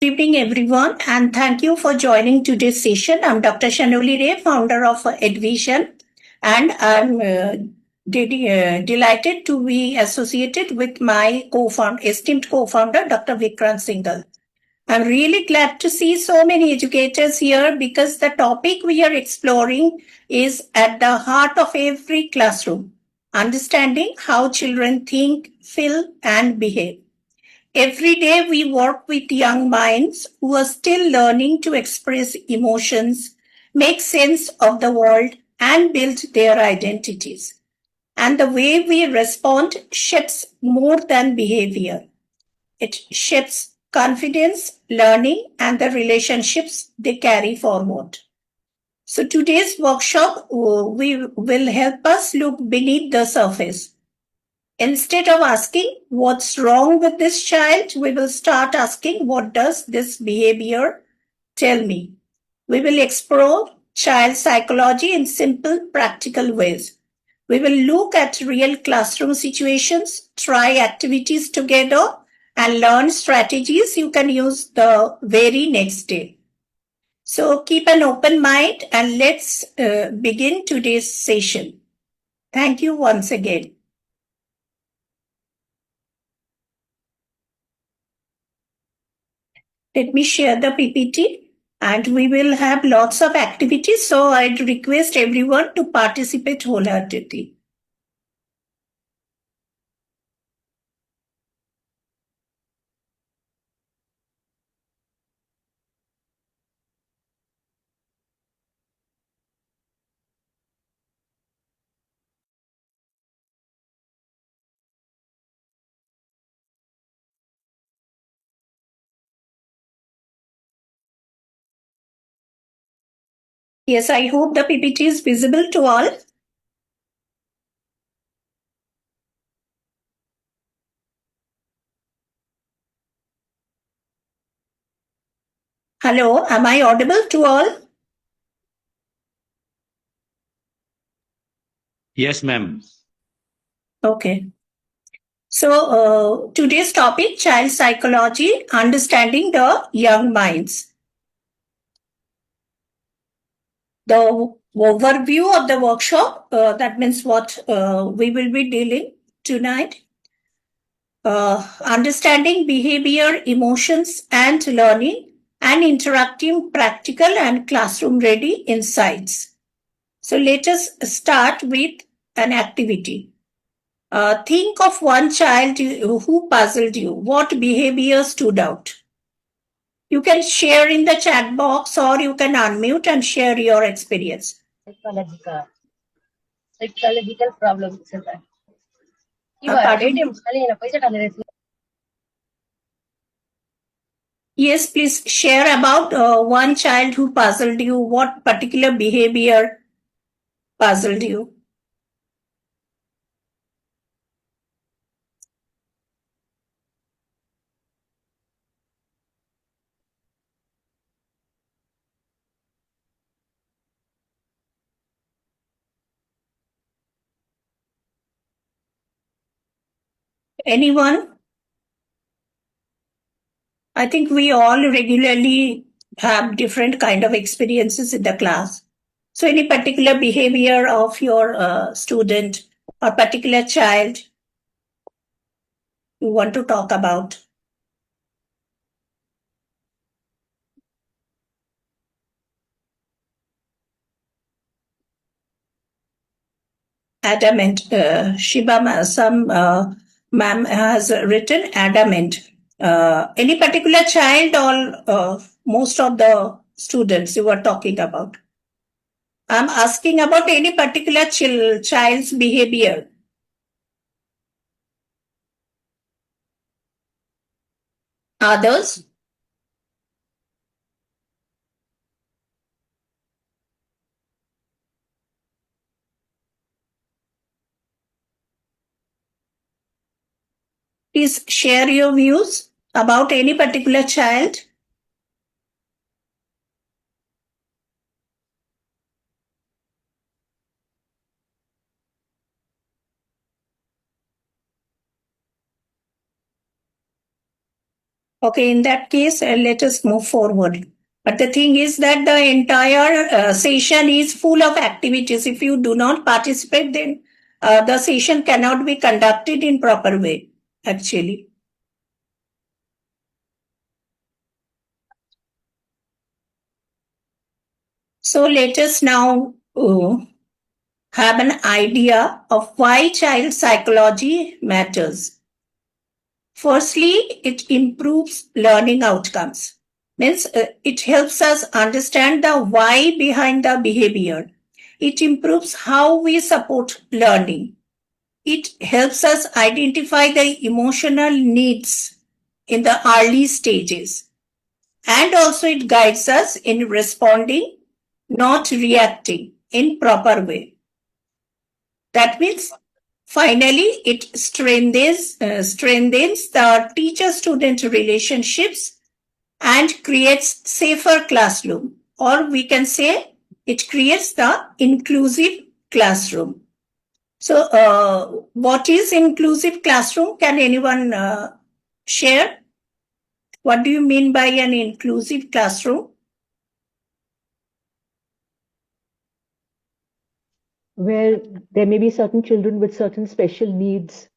Good evening, everyone, and thank you for joining today's session. I'm Dr. 𝗨𝗵𝗶𝗍𝗆, founder of 𝗬𝗏𝑉𝗀𝗡, and I'm delighted to be associated with my esteemed co-founder, Dr. Vikrant Singhal. I'm really glad to see so many educators here because the topic we are exploring is at the heart of every classroom, understanding how children think, feel, and behave. Every day we work with young minds who are still learning to express emotions, make sense of the world, and build their identities. And the way we respond shapes more than behavior. It shapes confidence, learning, and the relationships they carry forward. So today's workshop will help us look beneath the surface. Instead of asking what's wrong with this child, we will start asking what does this behavior tell me? We will explore child psychology in simple, practical ways. We will look at real classroom situations, try activities together, and learn strategies you can use the very next day. So keep an open mind and let's begin today's session. Thank you once again. Let me share the PPT and we will have lots of activities. So I'd request everyone to participate wholeheartedly. Yes, I hope the PPT is visible to all. Hello, am I audible to all? Yes, ma'am. Okay. So today's topic, child psychology, understanding the young minds. The overview of the workshop, that means what we will be dealing tonight. Understanding behavior, emotions, and learning, and interacting practical and classroom-ready insights. So let us start with an activity. Think of one child who puzzled you. What behavior stood out? You can share in the chat box or you can unmute and share your experience. Psychological problems. Yes, please share about one child who puzzled you. What particular behavior puzzled you? Anyone? I think we all regularly have different kind of experiences in the class. So any particular behavior of your student or particular child you want to talk about? Adamant. Some ma'am has written adamant. Any particular child or most of the students you were talking about? I'm asking about any particular child's behavior. Others? Please share your views about any particular child. Okay, in that case, let us move forward. But the thing is that the entire session is full of activities. If you do not participate, then the session cannot be conducted in proper way, actually. So let us now have an idea of why child psychology matters. Firstly, it improves learning outcomes. Means it helps us understand the why behind the behavior. It improves how we support learning. It helps us identify the emotional needs in the early stages. And also it guides us in responding, not reacting in proper way. That means finally it strengthens the teacher-student relationships and creates safer classroom, or we can say it creates the inclusive classroom. So what is inclusive classroom? Can anyone share? What do you mean by an inclusive classroom? Where there may be certain children with certain special needs,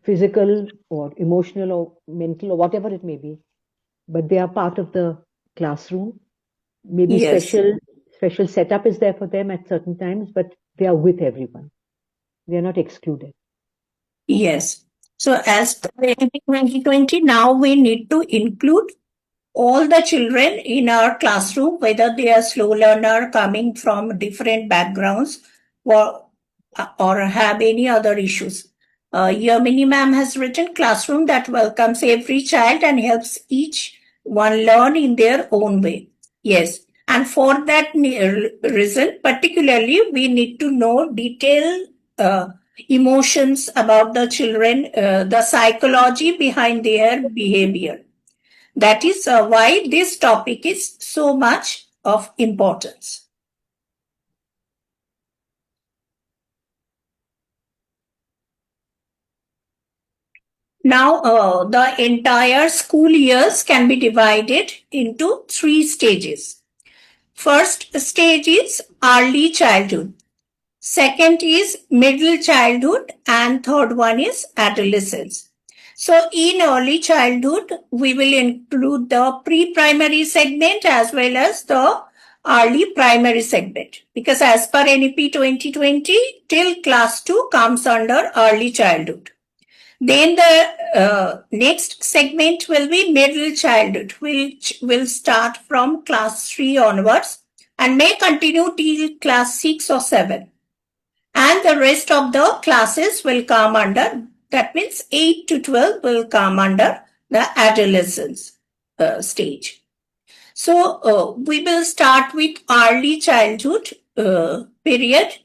physical or emotional or mental or whatever it may be, but they are part of the classroom. Maybe Yes. special setup is there for them at certain times, but they are with everyone. They are not excluded. Yes. So as per 2020, now we need to include all the children in our classroom, whether they are slow learner coming from different backgrounds or have any other issues. 𝗬𝗵𝗶𝗶𝗍𝗀 ma'am has written classroom that welcomes every child and helps each one learn in their own way. Yes. And for that reason, particularly, we need to know detailed emotions about the children, the psychology behind their behavior. That is why this topic is so much of importance. Now, the entire school years can be divided into 3 stages. First stage is early childhood. Second is middle childhood, and third one is adolescence. So in early childhood, we will include the pre-primary segment as well as the early primary segment, because as per NEP 2020, till class 2 comes under early childhood. Then the next segment will be middle childhood, which will start from class 3 onwards and may continue till class 6 or 7. And the rest of the classes will come under, that means 8 to 12 will come under the adolescence stage. So we will start with early childhood period,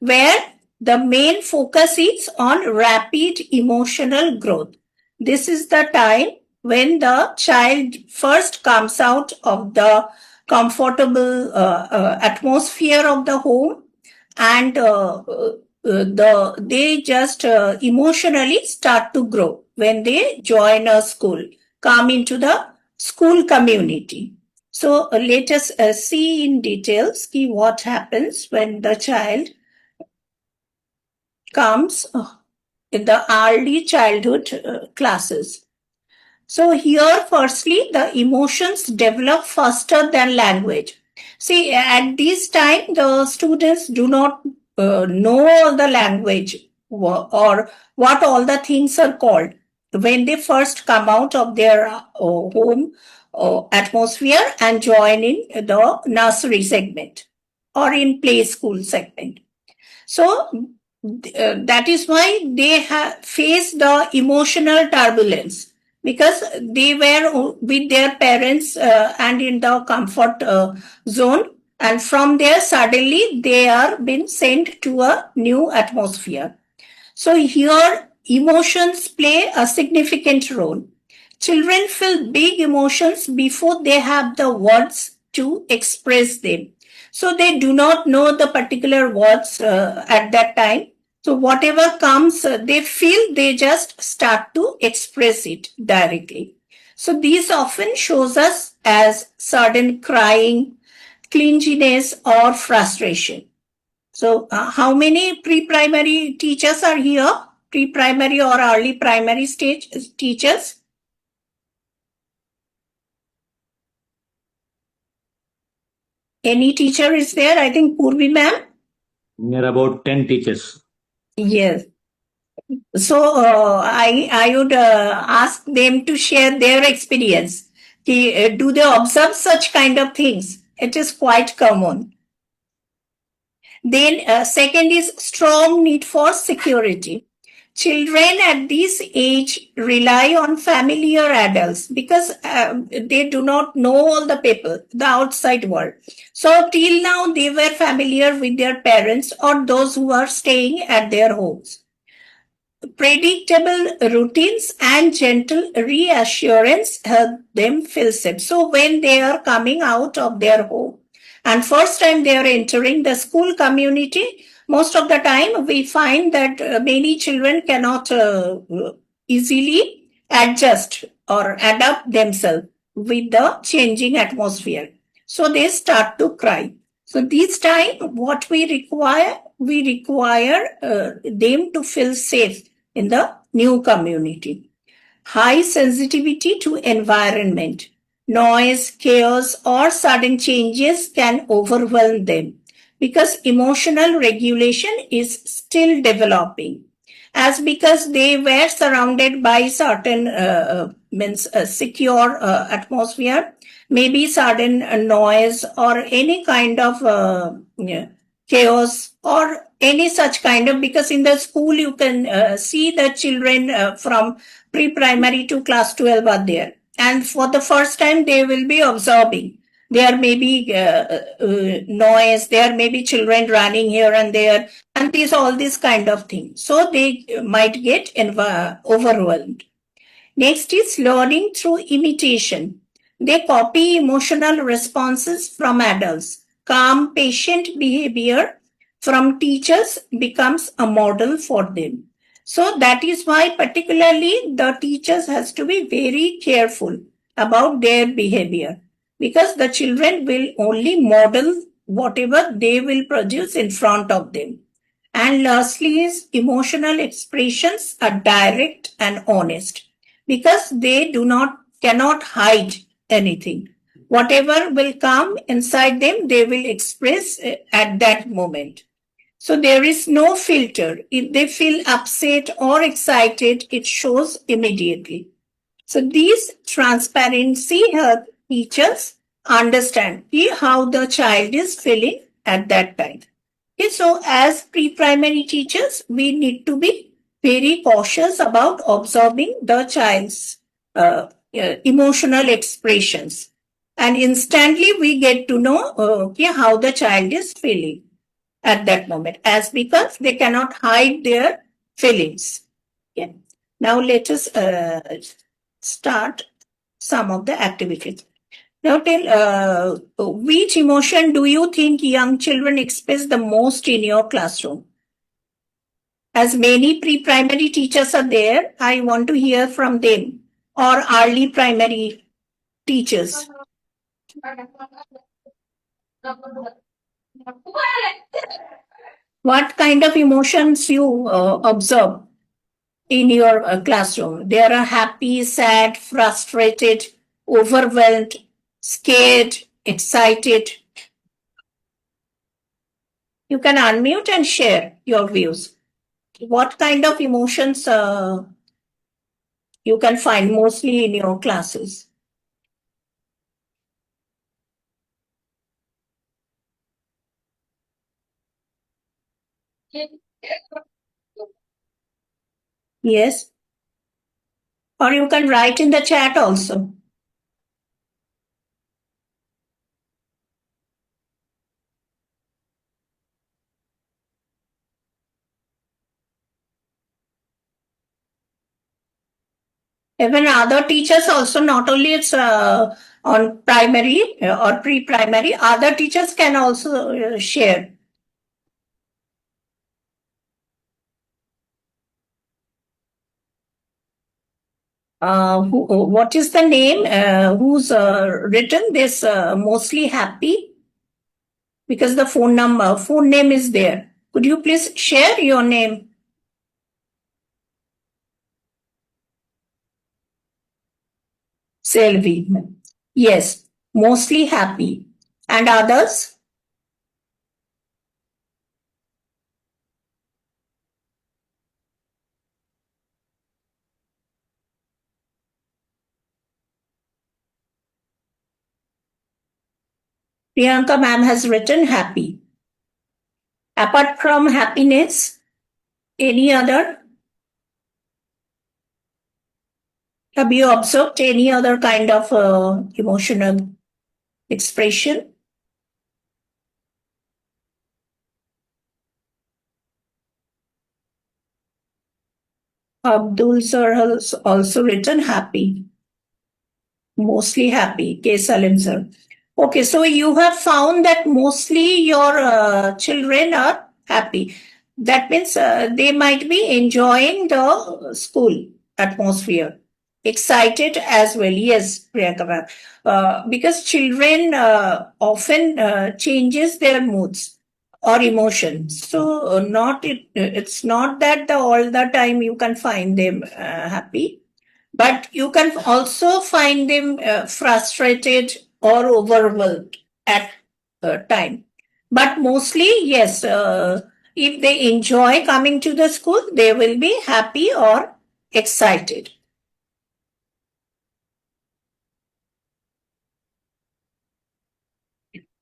where the main focus is on rapid emotional growth. This is the time when the child first comes out of the comfortable atmosphere of the home, and they just emotionally start to grow when they join a school, come into the school community. So let us see in details what happens when the child comes in the early childhood classes. So here, firstly, the emotions develop faster than language. See, at this time, the students do not know the language or what all the things are called when they first come out of their home atmosphere and join in the nursery segment or in play school segment. So that is why they face the emotional turbulence, because they were with their parents and in the comfort zone, and from there suddenly they are being sent to a new atmosphere. So here emotions play a significant role. Children feel big emotions before they have the words to express them. So they do not know the particular words at that time. So whatever comes, they feel, they just start to express it directly. So these often shows us as sudden crying, clinginess, or frustration. So how many pre-primary teachers are here? Pre-primary or early primary stage teachers? Any teacher is there? I think Purvi ma'am? Near about 10 teachers. Yes. So I would ask them to share their experience. Do they observe such kind of things? It is quite common. Then second is strong need for security. Children at this age rely on familiar adults because they do not know all the people, the outside world. So till now they were familiar with their parents or those who are staying at their homes. Predictable routines and gentle reassurance help them feel safe. So when they are coming out of their home and first time they are entering the school community, most of the time we find that many children cannot easily adjust or adapt themselves with the changing atmosphere. So they start to cry. So this time what we require them to feel safe in the new community. High sensitivity to environment, noise, chaos, or sudden changes can overwhelm them because emotional regulation is still developing. As because they were surrounded by certain secure atmosphere, maybe sudden noise or any kind of chaos or any such kind of, because in the school you can see the children from pre-primary to class 12 are there, and for the first time they will be observing. There may be noise, there may be children running here and there, and all these kind of things. So they might get overwhelmed. Next is learning through imitation. They copy emotional responses from adults. Calm, patient behavior from teachers becomes a model for them. So that is why particularly the teachers has to be very careful about their behavior, because the children will only model whatever they will produce in front of them. And lastly is emotional expressions are direct and honest, because they cannot hide anything. Whatever will come inside them, they will express at that moment. So there is no filter. If they feel upset or excited, it shows immediately. So these transparency help teachers understand how the child is feeling at that time. Okay, so as pre-primary teachers, we need to be very cautious about observing the child's emotional expressions. And instantly we get to know how the child is feeling at that moment, as because they cannot hide their feelings. Okay. Now let us start some of the activities. Now tell, which emotion do you think young children express the most in your classroom? As many pre-primary teachers are there, I want to hear from them, or early primary teachers. What kind of emotions you observe in your classroom? They are happy, sad, frustrated, overwhelmed, scared, excited. You can unmute and share your views. What kind of emotions you can find mostly in your classes? Yes. Or you can write in the chat also. Even other teachers also, not only it's on primary or pre-primary, other teachers can also share. What is the name? Who's written this mostly happy? Because the phone name is there. Could you please share your name? 𝗨𝗵𝗵𝗶𝗹𝗱. Yes, mostly happy. And others? Priyanka ma'am has written happy. Apart from happiness, any other? Have you observed any other kind of emotional expression? Abdul sir has also written happy. Mostly happy. K. Salim sir. Okay, so you have found that mostly your children are happy. That means they might be enjoying the school atmosphere. Excited as well. Yes, Priyanka ma'am. Because children often changes their moods or emotions. So it's not that all the time you can find them happy. But you can also find them frustrated or overwhelmed at time. But mostly, yes, if they enjoy coming to the school, they will be happy or excited.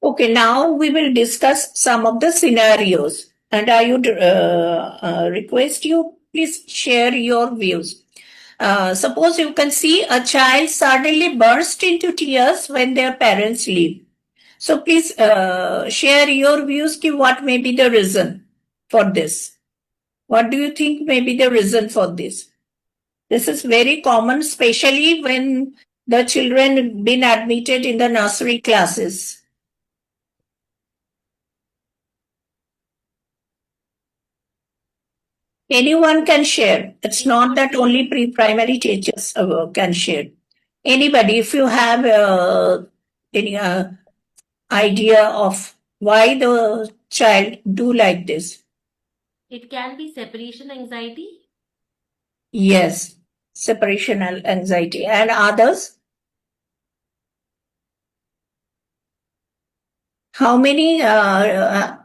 Okay, now we will discuss some of the scenarios. And I would request you, please share your views. Suppose you can see a child suddenly burst into tears when their parents leave. So please share your views. What may be the reason for this? What do you think may be the reason for this? This is very common, especially when the children been admitted in the nursery classes. Anyone can share. It's not that only pre-primary teachers can share. Anybody, if you have any idea of why the child do like this. It can be separation anxiety. Yes, separation anxiety. And others? How many have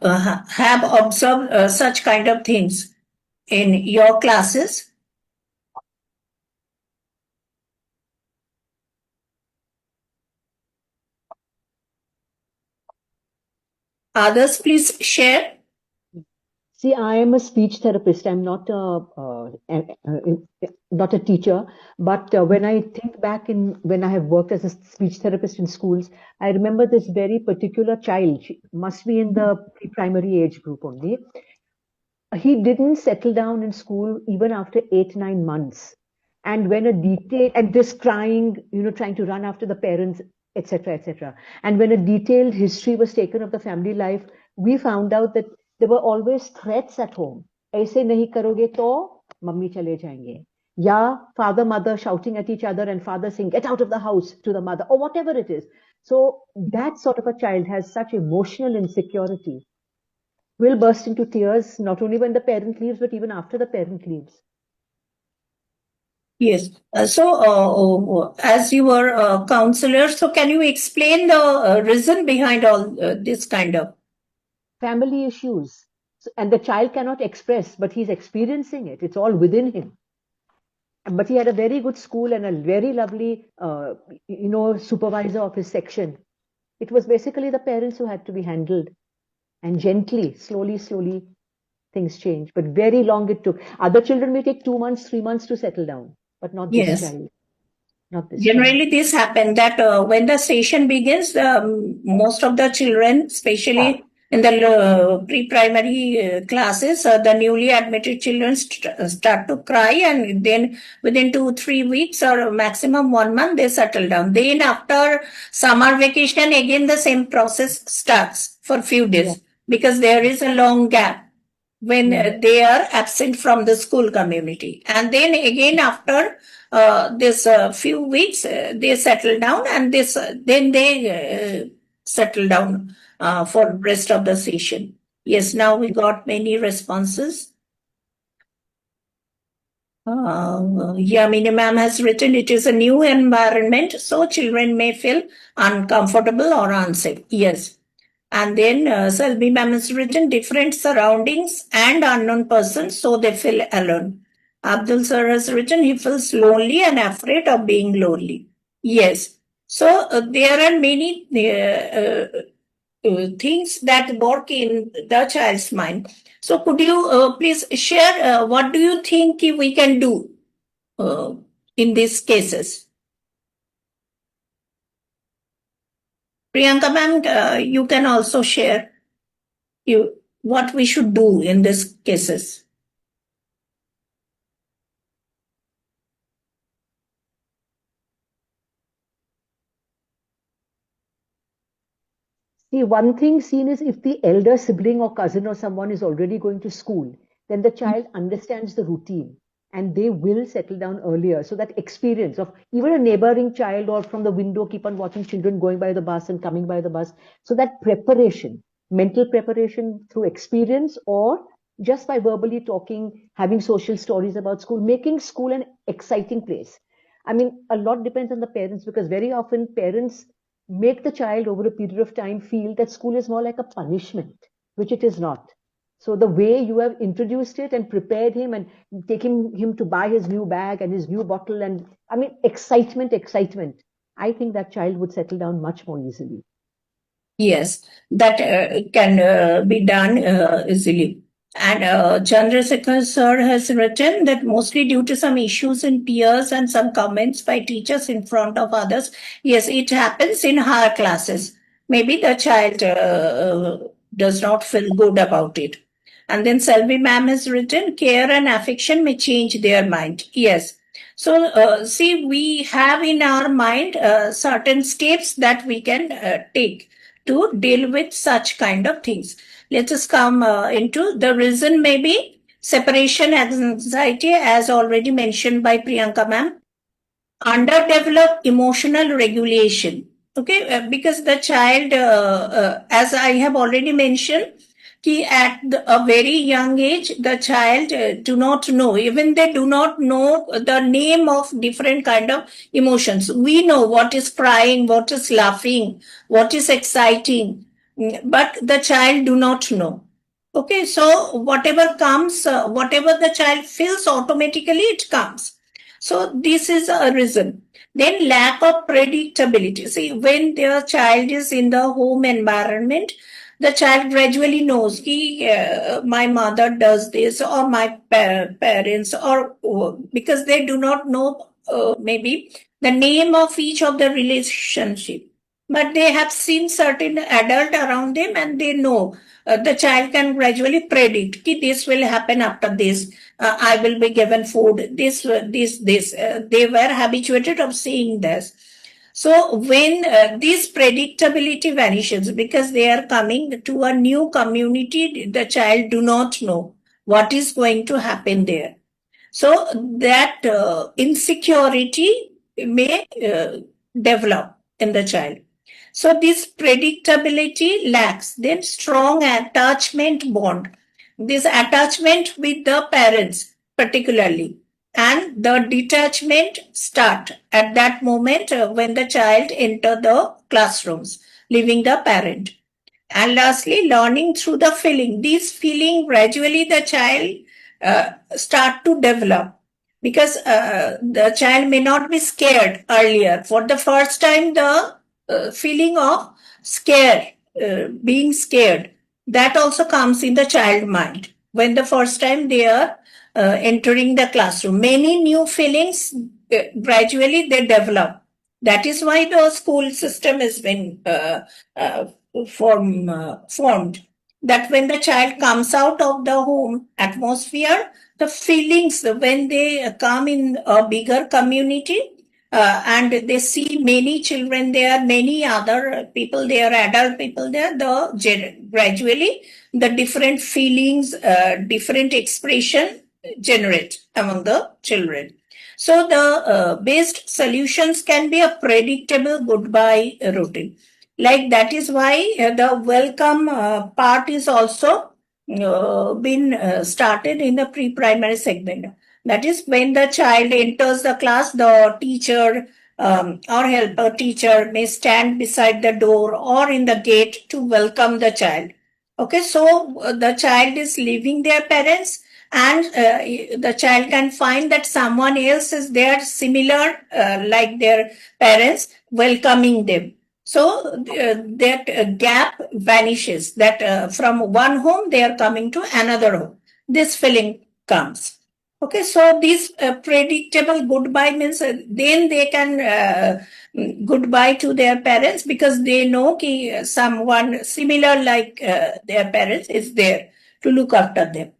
observed such kind of things in your classes? Others, please share. See, I am a speech therapist. I'm not not a teacher. But when I think back when I have worked as a speech therapist in schools, I remember this very particular child. She must be in the pre-primary age group only. He didn't settle down in school even after 8-9 months. And when a detail and this crying, trying to run after the parents, etc., etc. And when a detailed history was taken of the family life, we found out that there were always threats at home. ऐसे नहीं करोगे तो mummy चले जाएंगे. Yeah, father, mother shouting at each other and father saying, get out of the house to the mother or whatever it is. So that sort of a child has such emotional insecurity. Will burst into tears not only when the parent leaves, but even after the parent leaves. Yes. So, as you were a counselor, so can you explain the reason behind all this kind of? Family issues. And the child cannot express, but he's experiencing it. It's all within him. But he had a very good school and a very lovely, supervisor of his section. It was basically the parents who had to be handled. And gently, slowly, things change. But very long it took. Other children may take 2 months, 3 months to settle down, but not this child. Not this Generally, child. this happens that when the session begins, most of the children, especially in the pre-primary classes, the newly admitted children start to cry, and then within 2-3 weeks or maximum 1 month, they settle down. Then after summer vacation, again the same process starts for few days because there is a long gap when they are absent from the school community. And then again after this few weeks, they settle down, and then they settle down for the rest of the session. Yes, now we got many responses. Yamini ma'am has written, it is a new environment, so children may feel uncomfortable or unsafe. Yes. And then 𝗨𝗵𝗶𝗶𝗍𝗶 ma'am has written, different surroundings and unknown persons, so they feel alone. Abdul sir has written, he feels lonely and afraid of being lonely. Yes. So there are many things that work in the child's mind. So could you please share what do you think we can do in these cases? Priyanka ma'am, you can also share what we should do in these cases. See, one thing seen is if the elder sibling or cousin or someone is already going to school, then the child understands the routine and they will settle down earlier. So that experience of even a neighboring child or from the window, keep on watching children going by the bus and coming by the bus. So that preparation, mental preparation through experience or just by verbally talking, having social stories about school, making school an exciting place. I mean, a lot depends on the parents, because very often parents make the child over a period of time feel that school is more like a punishment, which it is not. So the way you have introduced it and prepared him and taking him to buy his new bag and his new bottle, and I mean, excitement, I think that child would settle down much more easily. Yes, that can be done easily. And Chandrasekhar sir has written that mostly due to some issues in peers and some comments by teachers in front of others. Yes, it happens in higher classes. Maybe the child does not feel good about it. And then 𝗨𝗵𝗶𝗶𝗍𝗶 ma'am has written, care and affection may change their mind. Yes. So, see, we have in our mind certain steps that we can take to deal with such kind of things. Let us come into the reason, maybe separation anxiety, as already mentioned by Priyanka ma'am. Underdeveloped emotional regulation. Okay, because the child, as I have already mentioned, at a very young age, the child do not know, even they do not know the name of different kind of emotions. We know what is crying, what is laughing, what is exciting, but the child do not know. Okay, so whatever comes, whatever the child feels, automatically it comes. So this is a reason. Then lack of predictability. See, when their child is in the home environment, the child gradually knows my mother does this, or my parents, or because they do not know maybe the name of each of the relationship, but they have seen certain adult around them and they know. The child can gradually predict this will happen after this. I will be given food. This. They were habituated of seeing this. So when this predictability vanishes, because they are coming to a new community, the child do not know what is going to happen there. So that insecurity may develop in the child. So this predictability lacks. Then strong attachment bond. This attachment with the parents particularly, and the detachment start at that moment when the child enter the classrooms, leaving the parent. And lastly, learning through the feeling. This feeling gradually the child start to develop, because the child may not be scared earlier. For the first time, the feeling of being scared, that also comes in the child mind when the first time they are entering the classroom. Many new feelings gradually they develop. That is why the school system has been formed. That when the child comes out of the home atmosphere, the feelings when they come in a bigger community, and they see many children there, many other people there, adult people there, gradually the different feelings, different expression generate among the children. So the best solutions can be a predictable goodbye routine. Like that is why the welcome part is also been started in the pre-primary segment. That is when the child enters the class, the teacher or helper teacher may stand beside the door or in the gate to welcome the child. Okay, so the child is leaving their parents, and the child can find that someone else is there similar like their parents welcoming them. So that gap vanishes, that from one home they are coming to another home. This feeling comes. Okay, so this predictable goodbye means then they can goodbye to their parents because they know that someone similar like their parents is there to look after them.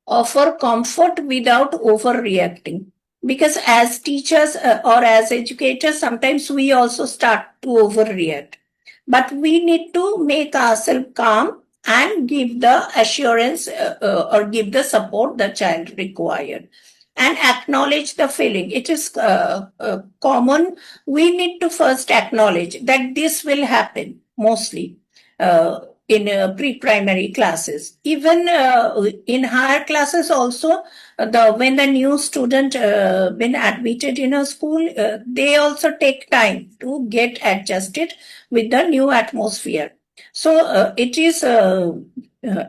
Offer comfort without overreacting. Because as teachers or as educators, sometimes we also start to overreact. But we need to make ourselves calm and give the assurance or give the support the child required. And acknowledge the feeling. It is common. We need to first acknowledge that this will happen mostly. In pre-primary classes. Even in higher classes also, when the new student been admitted in a school, they also take time to get adjusted with the new atmosphere. So it is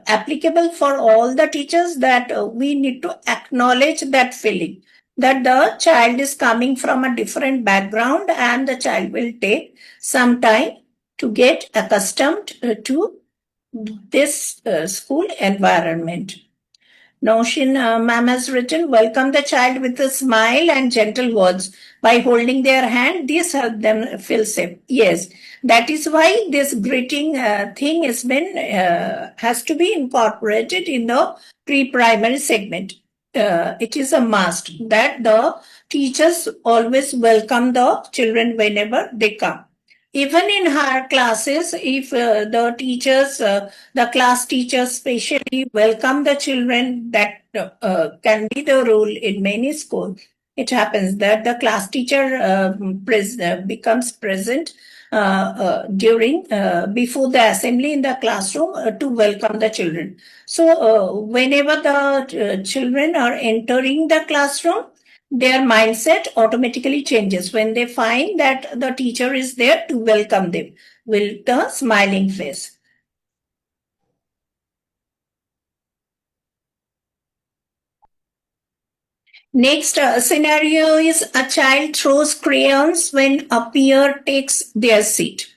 applicable for all the teachers that we need to acknowledge that feeling, that the child is coming from a different background and the child will take some time to get accustomed to this school environment. Noshin ma'am has written, welcome the child with a smile and gentle words. By holding their hand, this helps them feel safe. Yes, that is why this greeting thing has to be incorporated in the pre-primary segment. It is a must that the teachers always welcome the children whenever they come. Even in higher classes, if the teachers, the class teachers specially welcome the children, that can be the rule in many schools. It happens that the class teacher becomes present during before the assembly in the classroom to welcome the children. So whenever the children are entering the classroom, their mindset automatically changes when they find that the teacher is there to welcome them with the smiling face. Next scenario is a child throws crayons when a peer takes their seat.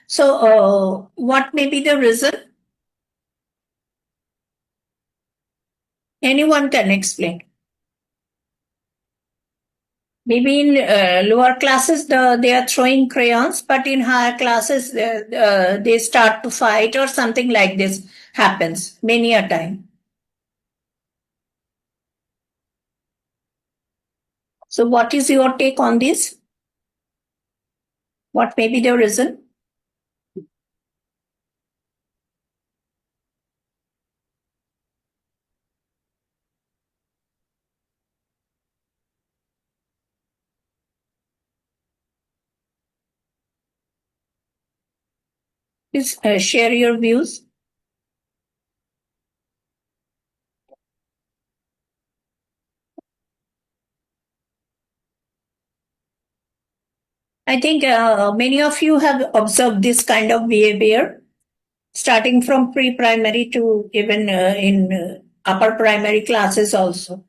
So what may be the reason? Anyone can explain. Maybe in lower classes they are throwing crayons, but in higher classes they start to fight or something like this happens many a time. So what is your take on this? What may be the reason? Please share your views. I think many of you have observed this kind of behavior, starting from pre-primary to even in upper primary classes also.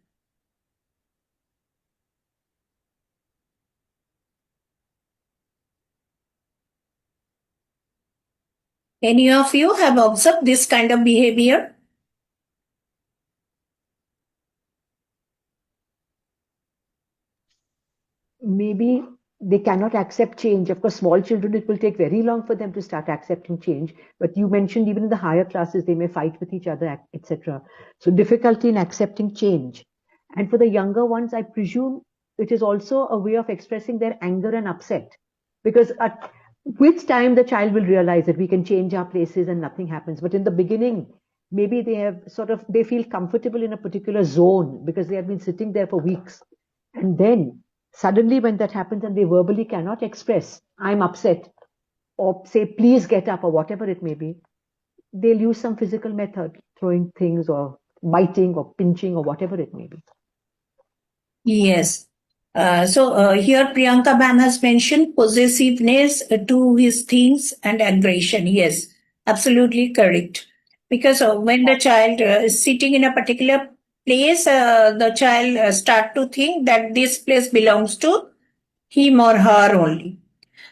Any of you have observed this kind of behavior? Maybe they cannot accept change. Of course, small children, it will take very long for them to start accepting change. But you mentioned even in the higher classes, they may fight with each other, etc. So difficulty in accepting change. And for the younger ones, I presume it is also a way of expressing their anger and upset. Because with time, the child will realize that we can change our places and nothing happens. But in the beginning, maybe they feel comfortable in a particular zone because they have been sitting there for weeks. And then suddenly when that happens and they verbally cannot express, I'm upset, or say, please get up, or whatever it may be, they'll use some physical method, throwing things or biting or pinching or whatever it may be. Yes. Here Priyanka ma'am has mentioned possessiveness to his things and aggression. Yes, absolutely correct. Because when the child is sitting in a particular place, the child start to think that this place belongs to him or her only.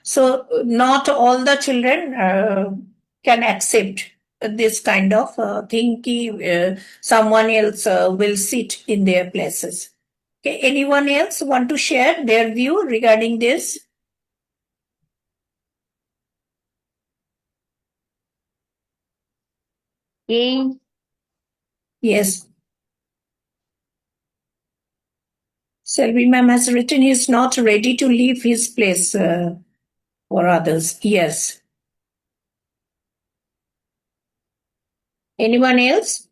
So not all the children can accept this kind of thing कि someone else will sit in their places. Okay, anyone else want to share their view regarding this? Yes. Selvi ma'am has written he is not ready to leave his place for others. Yes. Anyone else?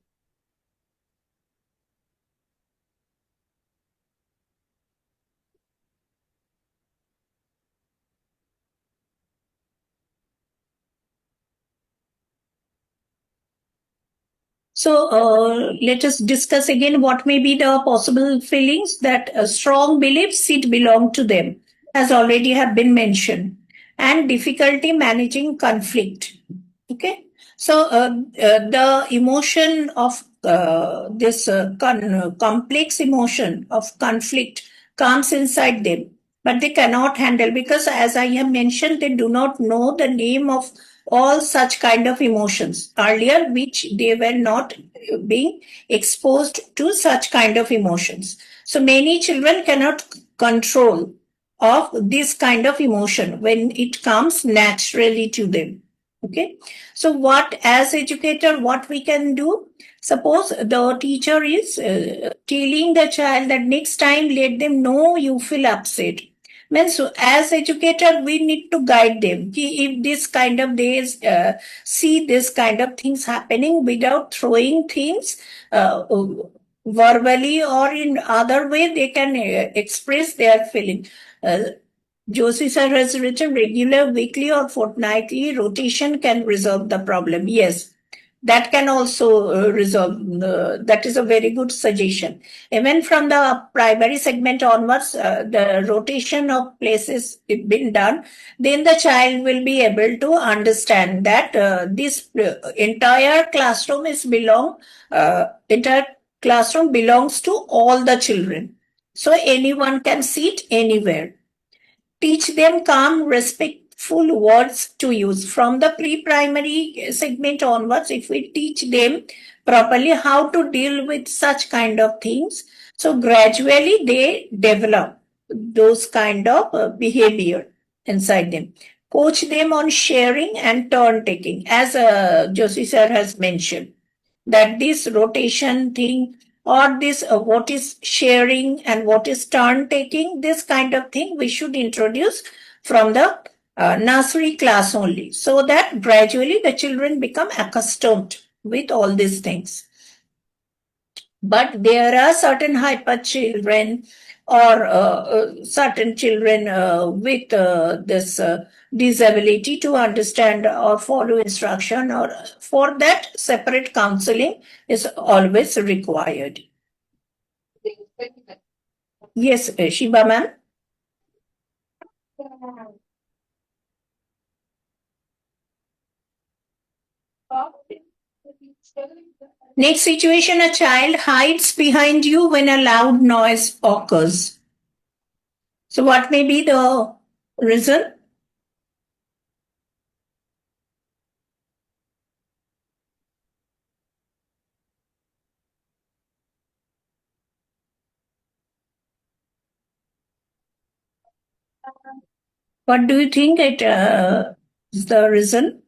So let us discuss again what may be the possible feelings that strong beliefs it belong to them, as already have been mentioned, and difficulty managing conflict. Okay. So the emotion of this complex emotion of conflict comes inside them, but they cannot handle because, as I have mentioned, they do not know the name of all such kind of emotions earlier, which they were not being exposed to such kind of emotions. So many children cannot control of this kind of emotion when it comes naturally to them. Okay. So what, as educator, what we can do? Suppose the teacher is telling the child that next time let them know you feel upset. Means, so as educator, we need to guide them. If this kind of days see this kind of things happening without throwing things verbally or in other way, they can express their feeling. Joshi sir has written regular, weekly or fortnightly rotation can resolve the problem. Yes, that can also resolve. That is a very good suggestion. Even from the primary segment onwards, the rotation of places is been done, then the child will be able to understand that this entire classroom entire classroom belongs to all the children. So anyone can sit anywhere. Teach them calm, respectful words to use. From the pre-primary segment onwards, if we teach them properly how to deal with such kind of things, so gradually they develop those kind of behavior inside them. Coach them on sharing and turn taking, as Joshi sir has mentioned, that this rotation thing or this what is sharing and what is turn taking, this kind of thing we should introduce from the nursery class only, so that gradually the children become accustomed with all these things. But there are certain hyper children or certain children with this disability to understand or follow instruction, or for that separate counseling is always required. Yes, Shiba ma'am. Next situation, a child hides behind you when a loud noise occurs. So what may be the reason? What do you think it is the reason?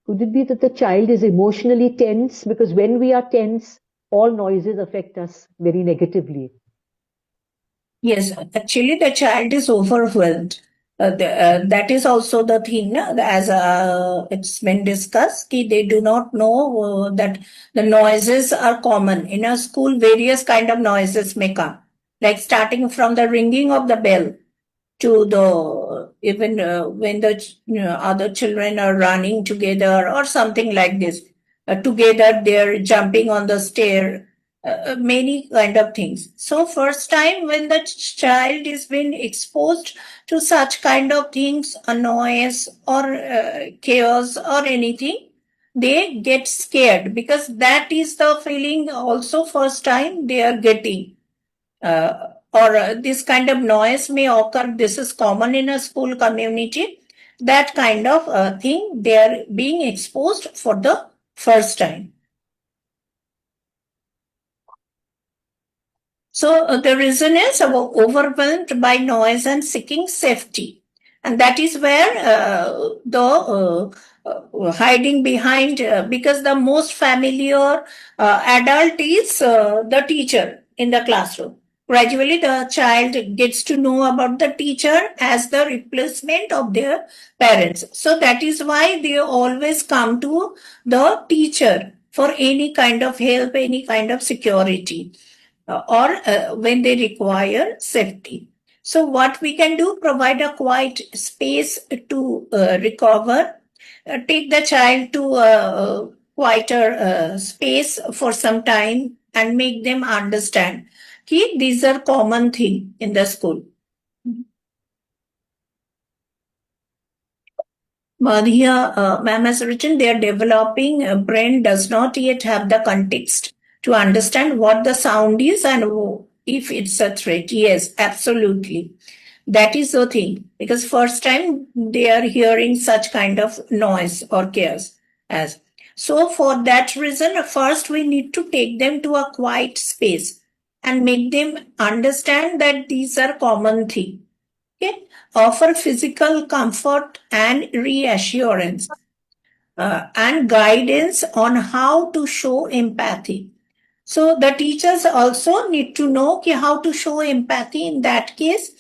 Could it be that the child is emotionally tense? Because when we are tense, all noises affect us very negatively. Yes, actually, the child is overwhelmed. That is also the thing, as it's been discussed, they do not know that the noises are common. In a school, various kind of noises may come, like starting from the ringing of the bell to the even when the other children are running together or something like this. Together, they're jumping on the stair. Many kind of things. So first time when the child is being exposed to such kind of things, a noise or chaos or anything, they get scared because that is the feeling also first time they are getting. Or this kind of noise may occur. This is common in a school community. That kind of thing they are being exposed for the first time. So the reason is overwhelmed by noise and seeking safety. And that is where the hiding behind, because the most familiar adult is the teacher in the classroom. Gradually, the child gets to know about the teacher as the replacement of their parents. So that is why they always come to the teacher for any kind of help, any kind of security. Or when they require safety. So what we can do, provide a quiet space to recover, take the child to a quieter space for some time and make them understand that these are common things in the school. Madhya ma'am has written, their developing brain does not yet have the context to understand what the sound is and if it's a threat. Yes, absolutely. That is the thing. Because first time they are hearing such kind of noise or chaos. So for that reason, first we need to take them to a quiet space and make them understand that these are common things. Okay? Offer physical comfort and reassurance and guidance on how to show empathy. So the teachers also need to know how to show empathy in that case,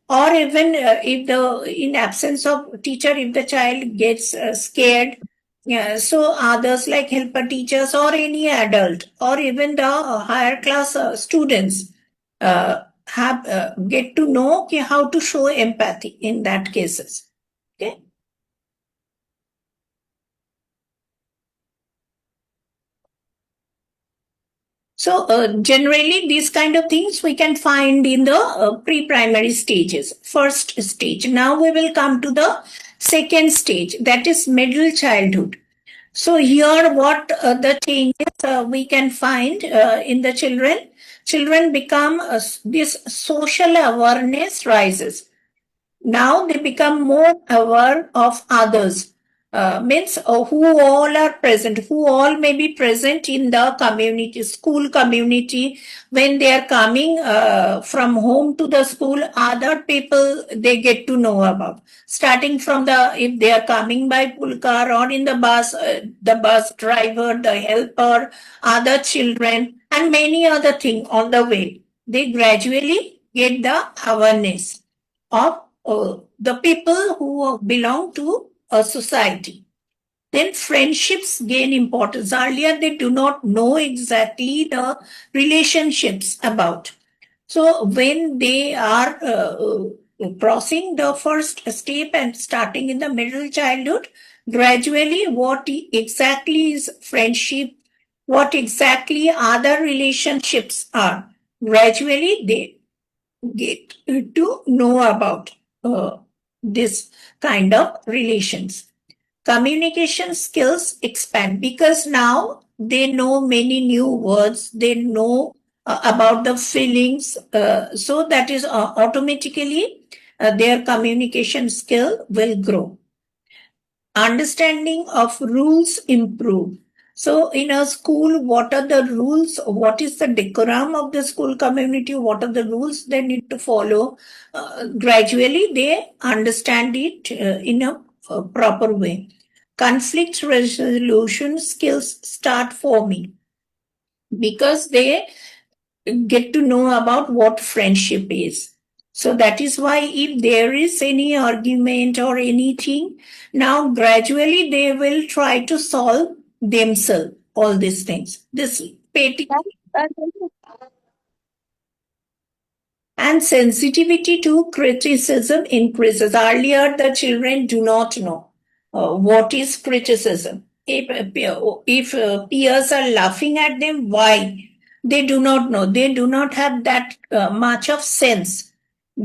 or even if in absence of teacher, if the child gets scared, so others like helper teachers or any adult or even the higher class students get to know how to show empathy in that cases. Okay. So generally, these kind of things we can find in the pre-primary stages, first stage. Now we will come to the second stage, that is middle childhood. So here what the changes we can find in the children. Children become, this social awareness rises. Now they become more aware of others. Means who all are present, who all may be present in the community, school community. When they are coming from home to the school, other people they get to know about. Starting from if they are coming by pulkar or in the bus driver, the helper, other children, and many other things on the way. They gradually get the awareness of the people who belong to a society. Then friendships gain importance. Earlier, they do not know exactly the relationships about. So when they are crossing the first step and starting in the middle childhood, gradually what exactly is friendship, what exactly other relationships are, gradually they get to know about this kind of relations. Communication skills expand because now they know many new words, they know about the feelings, so that is automatically their communication skill will grow. Understanding of rules improve. So in a school, what are the rules? What is the decorum of the school community? What are the rules they need to follow? Gradually, they understand it in a proper way. conflict resolution skills start forming, because they get to know about what friendship is. So that is why if there is any argument or anything, now gradually they will try to solve themselves all these things. This petty and sensitivity to criticism increases. Earlier, the children do not know what is criticism. If peers are laughing at them, why? They do not know. They do not have that much of sense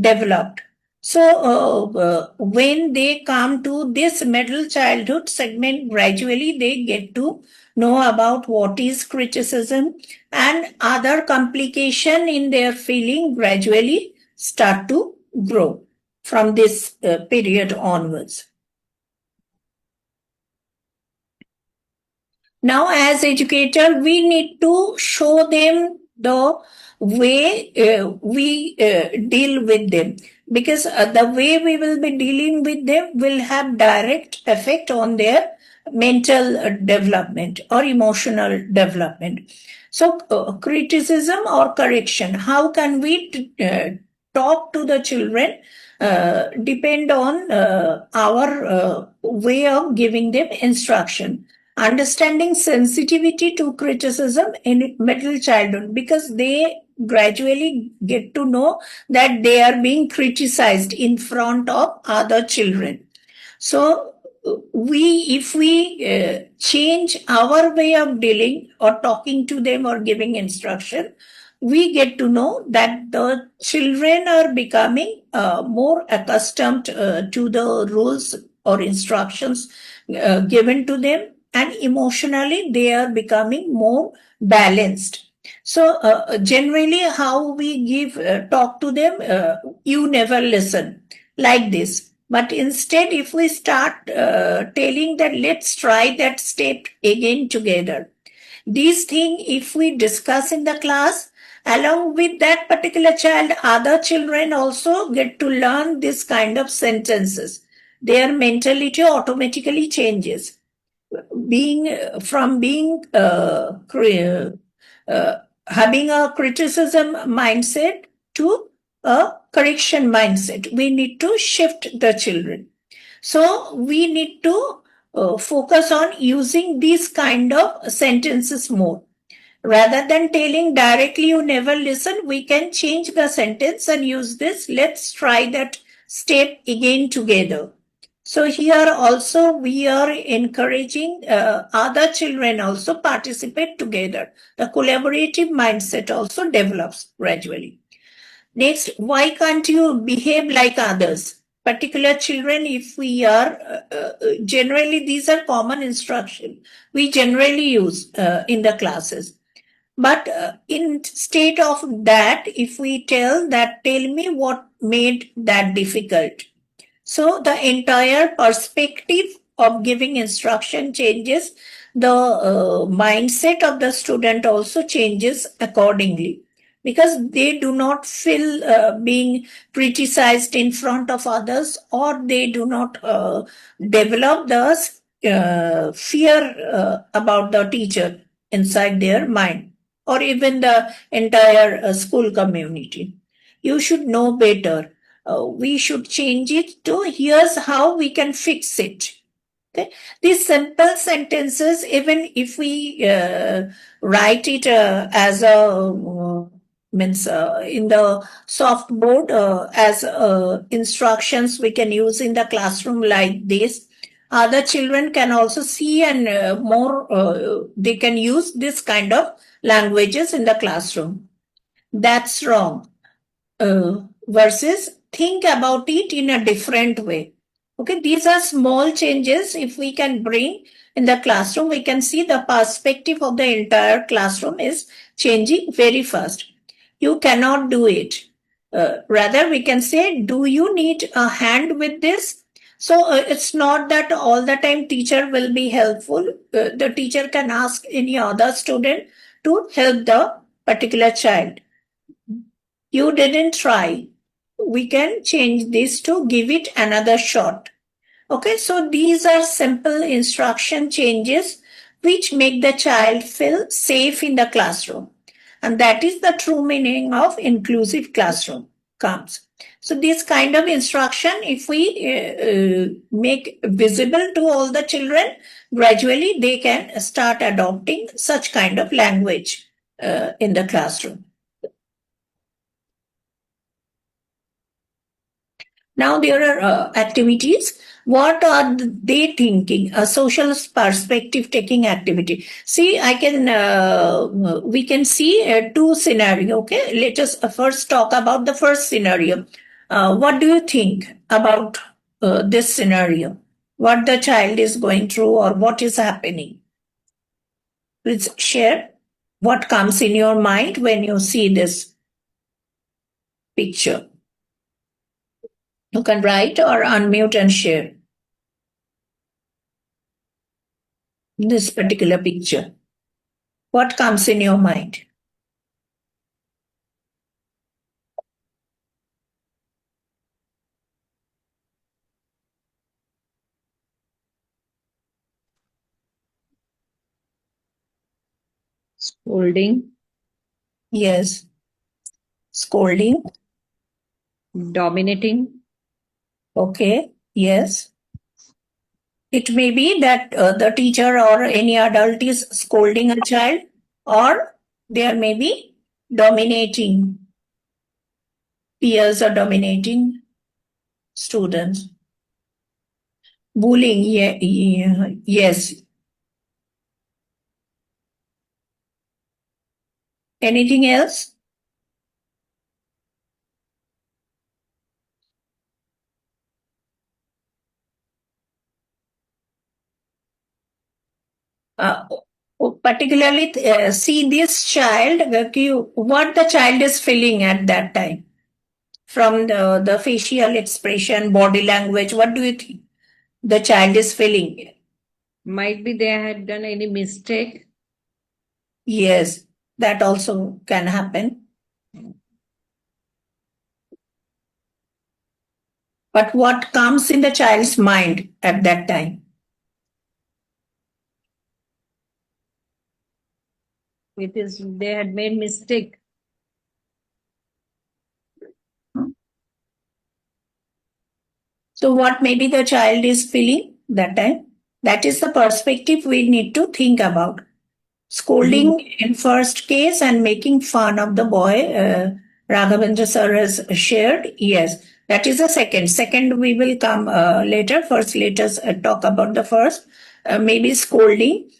developed. So when they come to this middle childhood segment, gradually they get to know about what is criticism, and other complication in their feeling gradually start to grow from this period onwards. Now, as educator, we need to show them the way we deal with them, because the way we will be dealing with them will have direct effect on their mental development or emotional development. So, criticism or correction, how can we talk to the children depend on our way of giving them instruction. Understanding sensitivity to criticism in middle childhood, because they gradually get to know that they are being criticized in front of other children. So if we change our way of dealing or talking to them or giving instruction, we get to know that the children are becoming more accustomed to the rules or instructions given to them, and emotionally they are becoming more balanced. So generally how we talk to them, you never listen, like this. But instead, if we start telling that let's try that step again together, these things, if we discuss in the class, along with that particular child, other children also get to learn this kind of sentences. Their mentality automatically changes. Having a criticism mindset to a correction mindset, we need to shift the children. So we need to focus on using these kind of sentences more. Rather than telling directly you never listen, we can change the sentence and use this. Let's try that step again together. So here also we are encouraging other children also participate together. The collaborative mindset also develops gradually. Next, why can't you behave like others? Particular children, if we are, generally these are common instruction we generally use in the classes. But instead of that, if we tell me what made that difficult. So the entire perspective of giving instruction changes. The mindset of the student also changes accordingly, because they do not feel being criticized in front of others, or they do not develop the fear about the teacher inside their mind, or even the entire school community. You should know better. We should change it to here's how we can fix it. Okay? These simple sentences, even if we write it as a in the soft board as instructions we can use in the classroom like this. Other children can also see, and they can use this kind of languages in the classroom. That's wrong. Versus think about it in a different way. Okay, these are small changes. If we can bring in the classroom, we can see the perspective of the entire classroom is changing very fast. You cannot do it. Rather, we can say, do you need a hand with this? So it's not that all the time teacher will be helpful. The teacher can ask any other student to help the particular child. You didn't try. We can change this to give it another shot. Okay, so these are simple instruction changes which make the child feel safe in the classroom. And that is the true meaning of inclusive classroom comes. So this kind of instruction, if we make visible to all the children, gradually they can start adopting such kind of language in the classroom. Now there are activities. What are they thinking? A social perspective taking activity. See, we can see two scenario. Okay, let us first talk about the first scenario. What do you think about this scenario? What the child is going through or what is happening? Please share what comes in your mind when you see this picture. You can write or unmute and share this particular picture. What comes in your mind? Scolding, Yes. Scolding. dominating, Okay. Yes. It may be that the teacher or any adult is scolding a child, or there may be dominating. Peers are dominating students. Bullying. Yes. Anything else? Particularly see this child, what the child is feeling at that time from the facial expression, body language. What do you think the child is feeling? might be they had done any mistake. Yes, that also can happen. But what comes in the child's mind at that time? It is they had made mistake. So what maybe the child is feeling that time? That is the perspective we need to think about. Scolding in first case and making fun of the boy, Raghavendra sir has shared. Yes, that is the second. Second, we will come later. First, let us talk about the first, maybe scolding.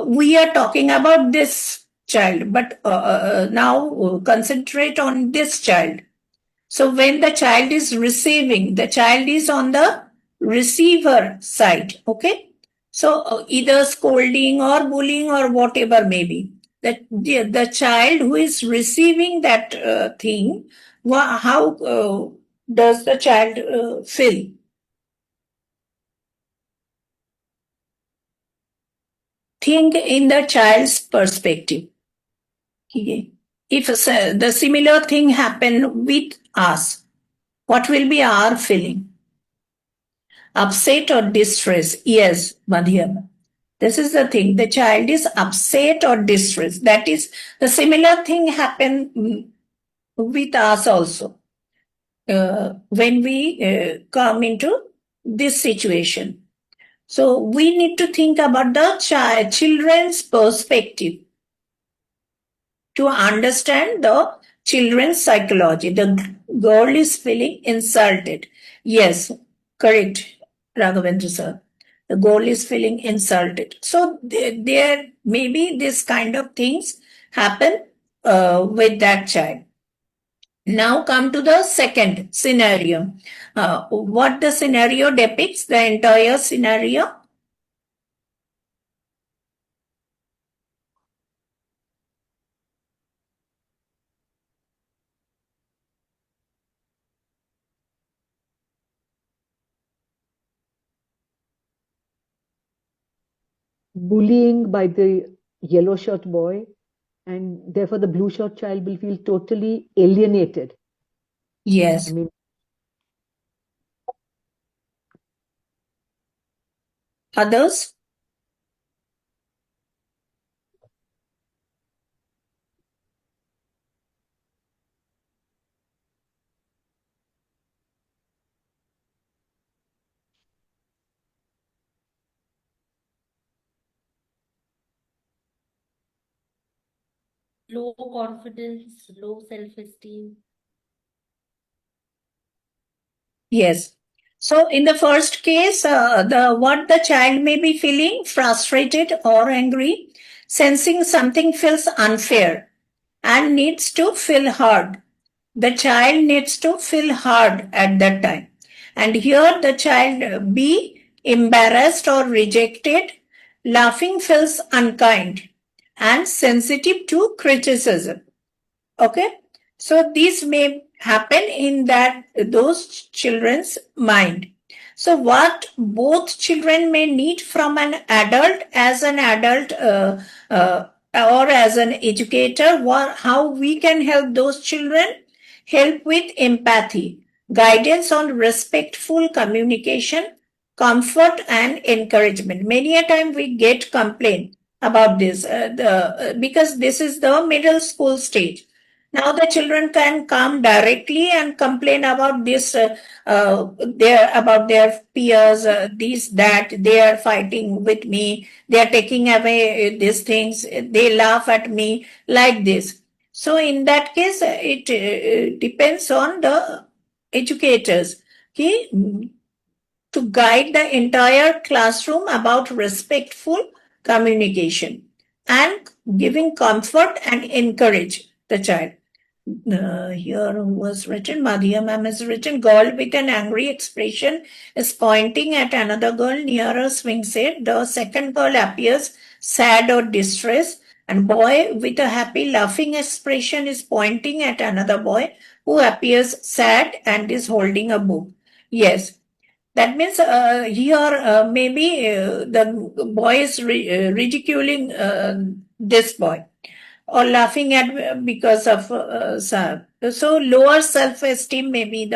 We are talking about this child, but now concentrate on this child. So when the child is receiving, the child is on the receiver side. Okay. So either scolding or bullying or whatever may be. The child who is receiving that thing, how does the child feel? Think in the child's perspective. Okay. If the similar thing happen with us, what will be our feeling? Upset or distress? Yes, Madhyam. This is the thing. The child is upset or distressed. That is the similar thing happen with us also. When we come into this situation. So we need to think about the children's perspective to understand the children's psychology. The girl is feeling insulted. Yes, correct, Raghavendra sir. The girl is feeling insulted. So there may be this kind of things happen with that child. Now come to the second scenario. What the scenario depicts, the entire scenario. Bullying by the yellow shirt boy, and therefore the blue shirt child will feel totally alienated. Yes. I mean, Others? Low confidence, low self-esteem. Yes. So in the first case, what the child may be feeling, frustrated or angry, sensing something feels unfair and needs to feel heard. The child needs to feel heard at that time. And here the child be embarrassed or rejected, laughing feels unkind and sensitive to criticism. Okay. So this may happen in those children's mind. So what both children may need from an adult or as an educator, how we can help those children? Help with empathy, guidance on respectful communication, comfort and encouragement. Many a time we get complaint about this because this is the middle school stage. Now the children can come directly and complain about this, about their peers, that they are fighting with me, they are taking away these things, they laugh at me like this. So in that case, it depends on the educators, okay, to guide the entire classroom about respectful communication and giving comfort and encourage the child. Here was written, Madhya ma'am has written, girl with an angry expression is pointing at another girl near a swing set. The second girl appears sad or distressed, and boy with a happy laughing expression is pointing at another boy who appears sad and is holding a book. Yes. That means here maybe the boy is ridiculing this boy or laughing at because of so lower self-esteem maybe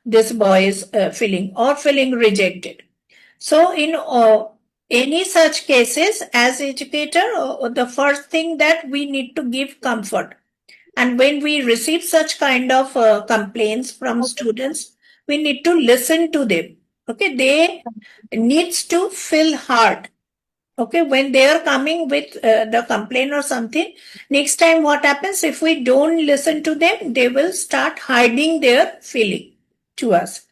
this boy is feeling or feeling rejected. So in any such cases, as educator, the first thing that we need to give comfort. And when we receive such kind of complaints from students, we need to listen to them. Okay, they needs to feel heard. Okay, when they are coming with the complaint or something, next time what happens, if we don't listen to them, they will start hiding their feeling to us,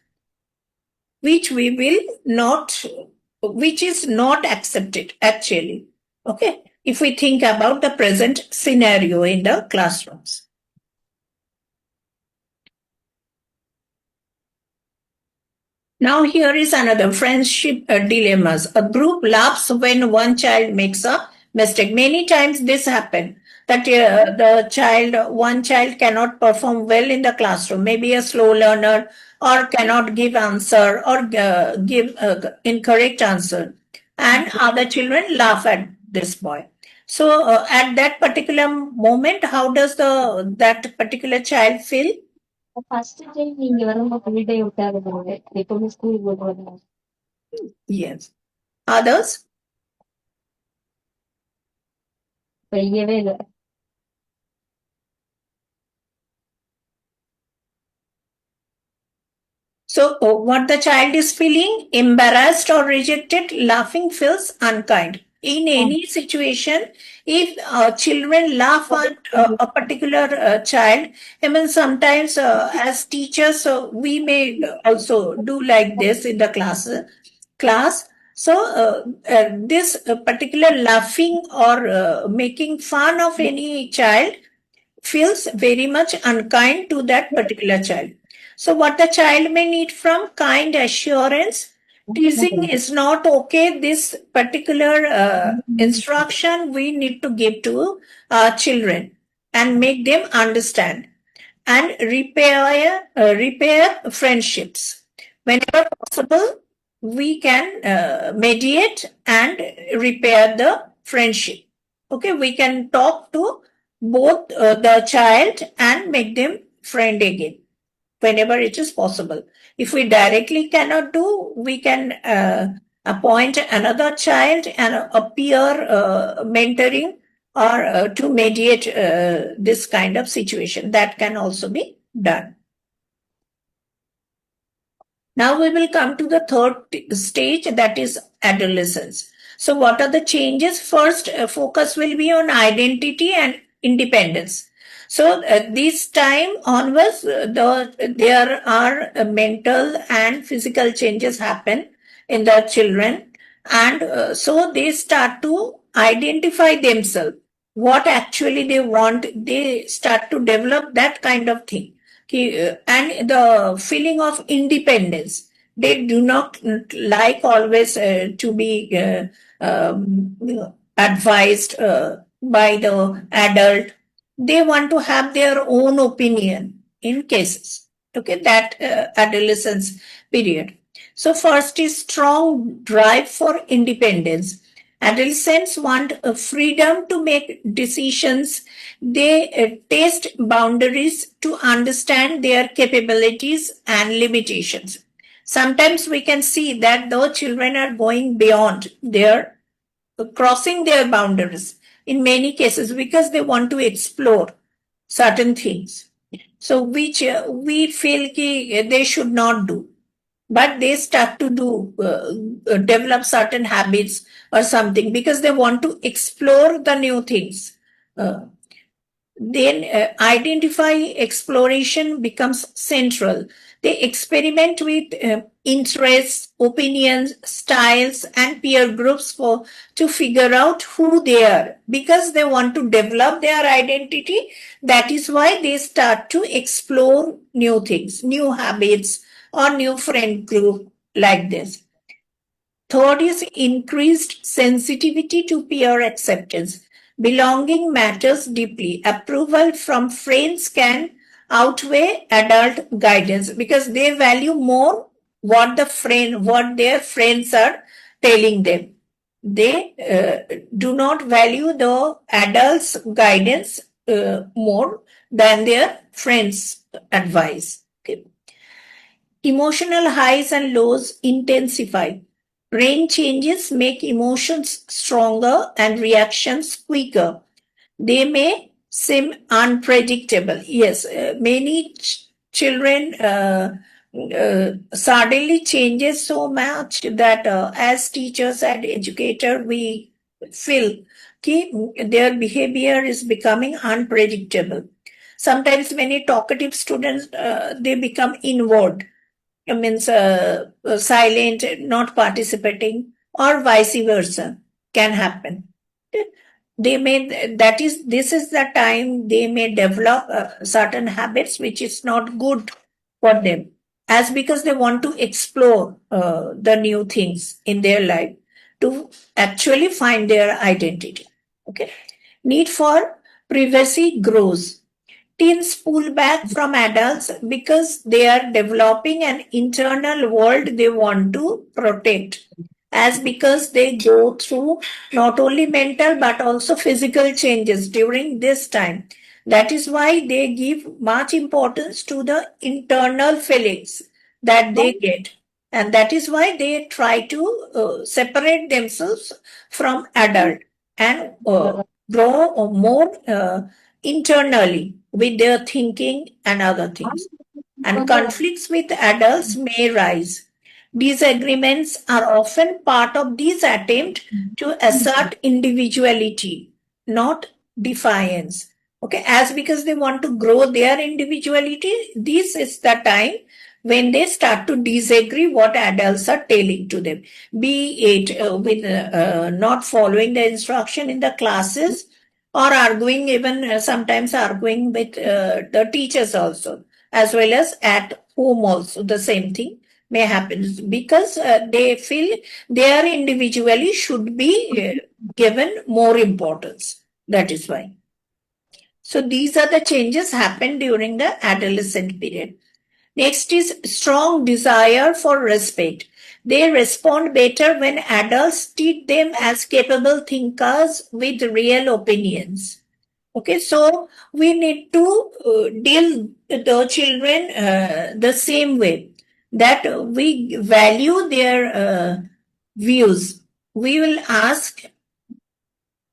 which is not accepted actually. Okay, if we think about the present scenario in the classrooms. Now here is another friendship dilemmas. A group laughs when one child makes a mistake. Many times this happens that one child cannot perform well in the classroom, maybe a slow learner or cannot give answer or give incorrect answer, and other children laugh at this boy. So at that particular moment, how does that particular child feel? First time நீங்க வரும்போது full day விட்டாருங்க எப்பவுமே school போடுவாங்க. Yes. Others? செய்யவே இல்லை. So what the child is feeling, embarrassed or rejected, laughing feels unkind. In any situation, if children laugh at a particular child, I mean sometimes as teachers, we may also do like this in the class. So this particular laughing or making fun of any child feels very much unkind to that particular child. So what the child may need from kind assurance, teasing is not okay. This particular instruction we need to give to our children and make them understand and repair friendships. Whenever possible, we can mediate and repair the friendship. Okay, we can talk to both the child and make them friend again whenever it is possible. If we directly cannot do, we can appoint another child and a peer mentoring or to mediate this kind of situation. That can also be done. Now we will come to the third stage, that is adolescence. So what are the changes? First, focus will be on identity and independence. So this time onwards, there are mental and physical changes happen in the children, and so they start to identify themselves, what actually they want. They start to develop that kind of thing. And the feeling of independence. They do not like always to be advised by the adult. They want to have their own opinion in cases. Okay, that adolescence period. So first is strong drive for independence. Adolescents want freedom to make decisions. They test boundaries to understand their capabilities and limitations. Sometimes we can see that the children are going beyond their, crossing their boundaries in many cases because they want to explore certain things. So which we feel they should not do. But they start to develop certain habits or something because they want to explore the new things. Then identify exploration becomes central. They experiment with interests, opinions, styles, and peer groups to figure out who they are because they want to develop their identity. That is why they start to explore new things, new habits, or new friend group like this. Third is increased sensitivity to peer acceptance. Belonging matters deeply. Approval from friends can outweigh adult guidance because they value more what their friends are telling them. They do not value the adults' guidance more than their friends' advice. Okay. Emotional highs and lows intensify. Range changes make emotions stronger and reactions quicker. They may seem unpredictable. Yes, many children suddenly changes so much that as teachers and educators, we feel their behavior is becoming unpredictable. Sometimes many talkative students, they become inward. It means silent, not participating, or vice versa can happen. This is the time they may develop certain habits which is not good for them, as because they want to explore the new things in their life to actually find their identity. Okay, need for privacy grows. Teens pull back from adults because they are developing an internal world they want to protect, as because they go through not only mental but also physical changes during this time. That is why they give much importance to the internal feelings that they get. And that is why they try to separate themselves from adult and grow more internally with their thinking and other things. And conflicts with adults may rise. Disagreements are often part of this attempt to assert individuality, not defiance. Okay, as because they want to grow their individuality, this is the time when they start to disagree what adults are telling to them, be it with not following the instruction in the classes, or arguing, even sometimes arguing with the teachers also, as well as at home also the same thing may happen because they feel their individually should be given more importance. That is why. So these are the changes happen during the adolescent period. Next is strong desire for respect. They respond better when adults treat them as capable thinkers with real opinions. Okay, so we need to deal the children the same way, that we value their views. We will ask,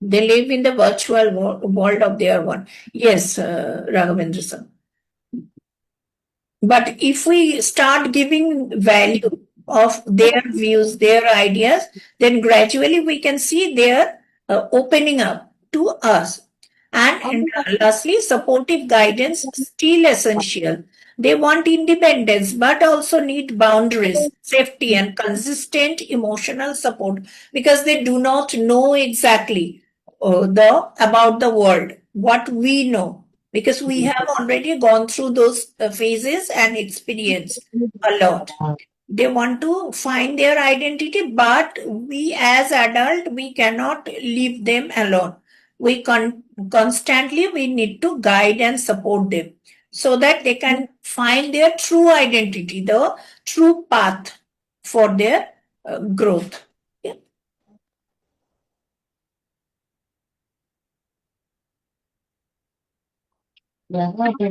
they live in the virtual world of their one. Yes, Raghavendra sir. But if we start giving value of their views, their ideas, then gradually we can see their opening up to us. And lastly, supportive guidance still essential. They want independence, but also need boundaries, safety, and consistent emotional support because they do not know exactly about the world, what we know, because we have already gone through those phases and experienced a lot. They want to find their identity, but we as adult, we cannot leave them alone. We constantly we need to guide and support them so that they can find their true identity, the true path for their growth. What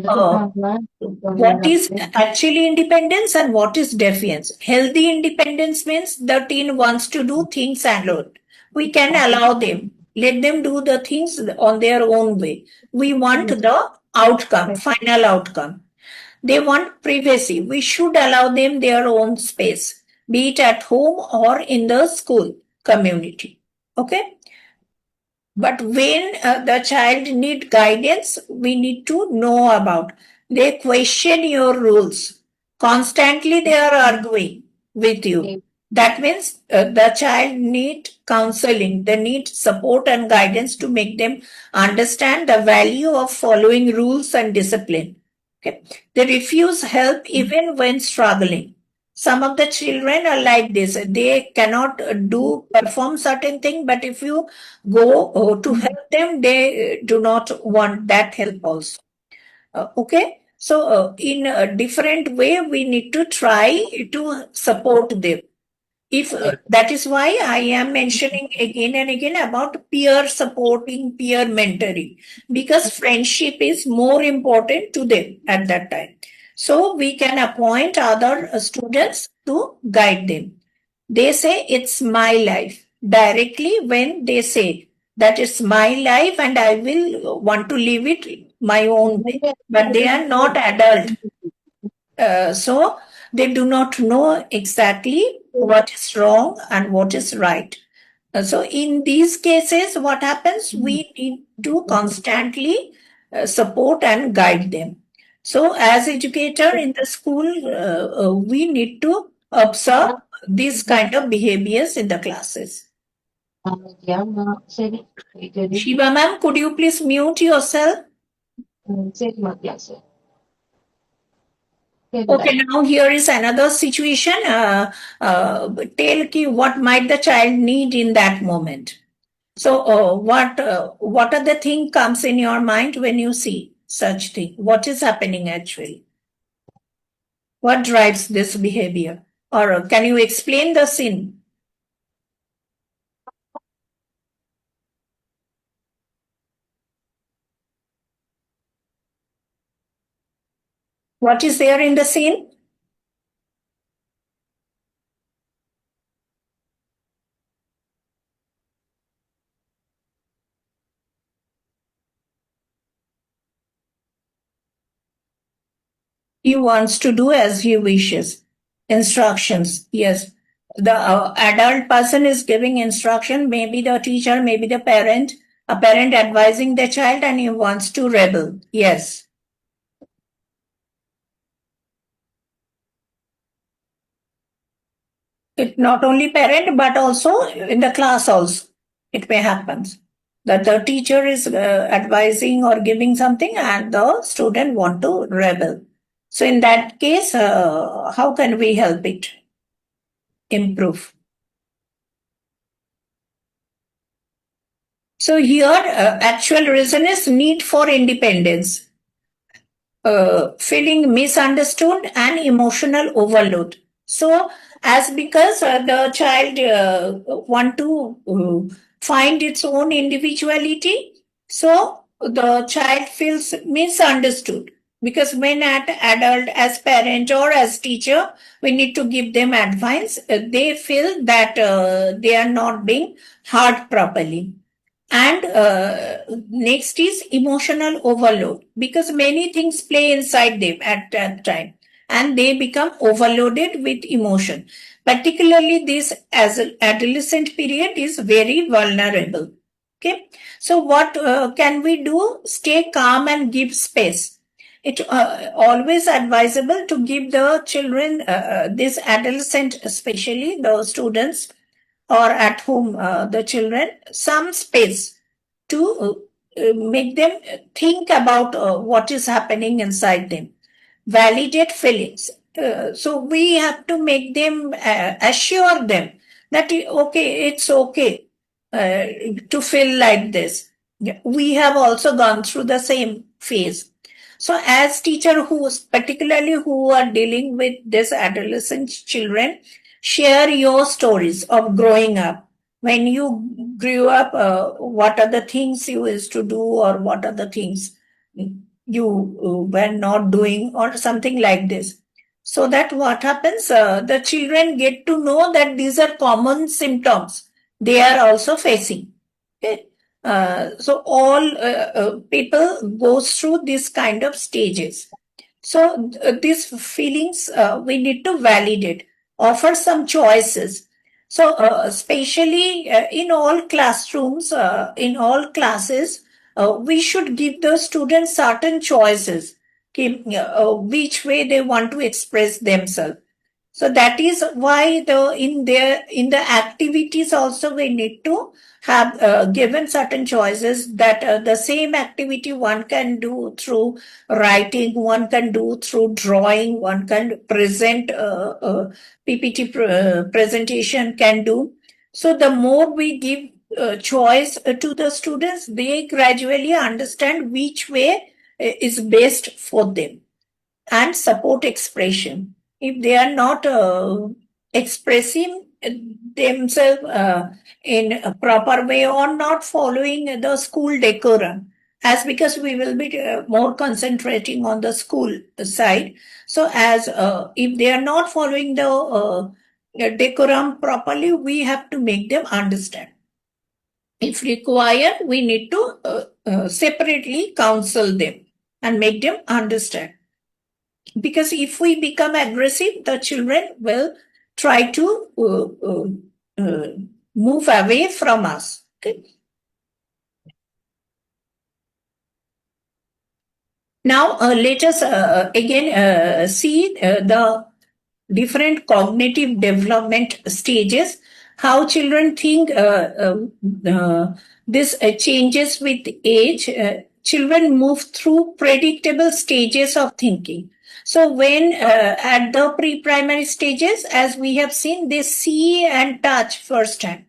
is actually independence and what is defiance? Healthy independence means the teen wants to do things alone. We can allow them, let them do the things on their own way. We want the outcome, final outcome. They want privacy. We should allow them their own space, be it at home or in the school community. Okay? But when the child needs guidance, we need to know about. They question your rules. Constantly they are arguing with you. That means the child needs counseling. They need support and guidance to make them understand the value of following rules and discipline. Okay. They refuse help even when struggling. Some of the children are like this. They cannot perform certain thing, but if you go to help them, they do not want that help also. Okay. So in a different way, we need to try to support them. If that is why I am mentioning again and again about peer supporting, peer mentoring, because friendship is more important to them at that time. So we can appoint other students to guide them. They say it's my life. Directly when they say that it's my life and I will want to live it my own way, but they are not adult. So they do not know exactly what is wrong and what is right. So in these cases, what happens? We need to constantly support and guide them. So as educator in the school, we need to observe these kind of behaviors in the classes. Shiva ma'am, could you please mute yourself? Okay, now here is another situation. Tell what might the child need in that moment. So what are the thing comes in your mind when you see such thing? What is happening actually? What drives this behavior? Or can you explain the sin? What is there in the sin? He wants to do as he wishes. Instructions, yes. The adult person is giving instruction, maybe the teacher, maybe the parent, a parent advising the child, and he wants to rebel. Yes. It not only parent, but also in the class also. It may happen that the teacher is advising or giving something and the student want to rebel. So in that case, how can we help it improve? So here, actual reason is need for independence, feeling misunderstood and emotional overload. So as because the child want to find its own individuality, so the child feels misunderstood. Because when at adult, as parent or as teacher, we need to give them advice. They feel that they are not being heard properly. And next is emotional overload, because many things play inside them at that time and they become overloaded with emotion. Particularly this as an adolescent period is very vulnerable. Okay, so what can we do? Stay calm and give space. It's always advisable to give the children, this adolescent, especially the students, or at home the children, some space to make them think about what is happening inside them. Validate feelings. So we have to make them, assure them that okay, it's okay to feel like this. We have also gone through the same phase. So as teacher particularly who are dealing with this adolescent children, share your stories of growing up. When you grew up, what are the things you used to do, or what are the things you were not doing, or something like this. So that what happens, the children get to know that these are common symptoms they are also facing. Okay. So all people goes through this kind of stages. So these feelings we need to validate, offer some choices. So especially in all classrooms, in all classes, we should give the students certain choices, okay, which way they want to express themselves. So that is why in the activities also we need to have given certain choices, that the same activity one can do through writing, one can do through drawing, one can present PPT presentation can do. So the more we give choice to the students, they gradually understand which way is best for them, and support expression. If they are not expressing themselves in a proper way, or not following the school decorum, as because we will be more concentrating on the school side. So as if they are not following the decorum properly, we have to make them understand. If required, we need to separately counsel them and make them understand. Because if we become aggressive, the children will try to move away from us. Okay. Now, let us again see the different cognitive development stages, how children think. This changes with age. Children move through predictable stages of thinking. So when at the pre-primary stages, as we have seen, they see and touch firsthand,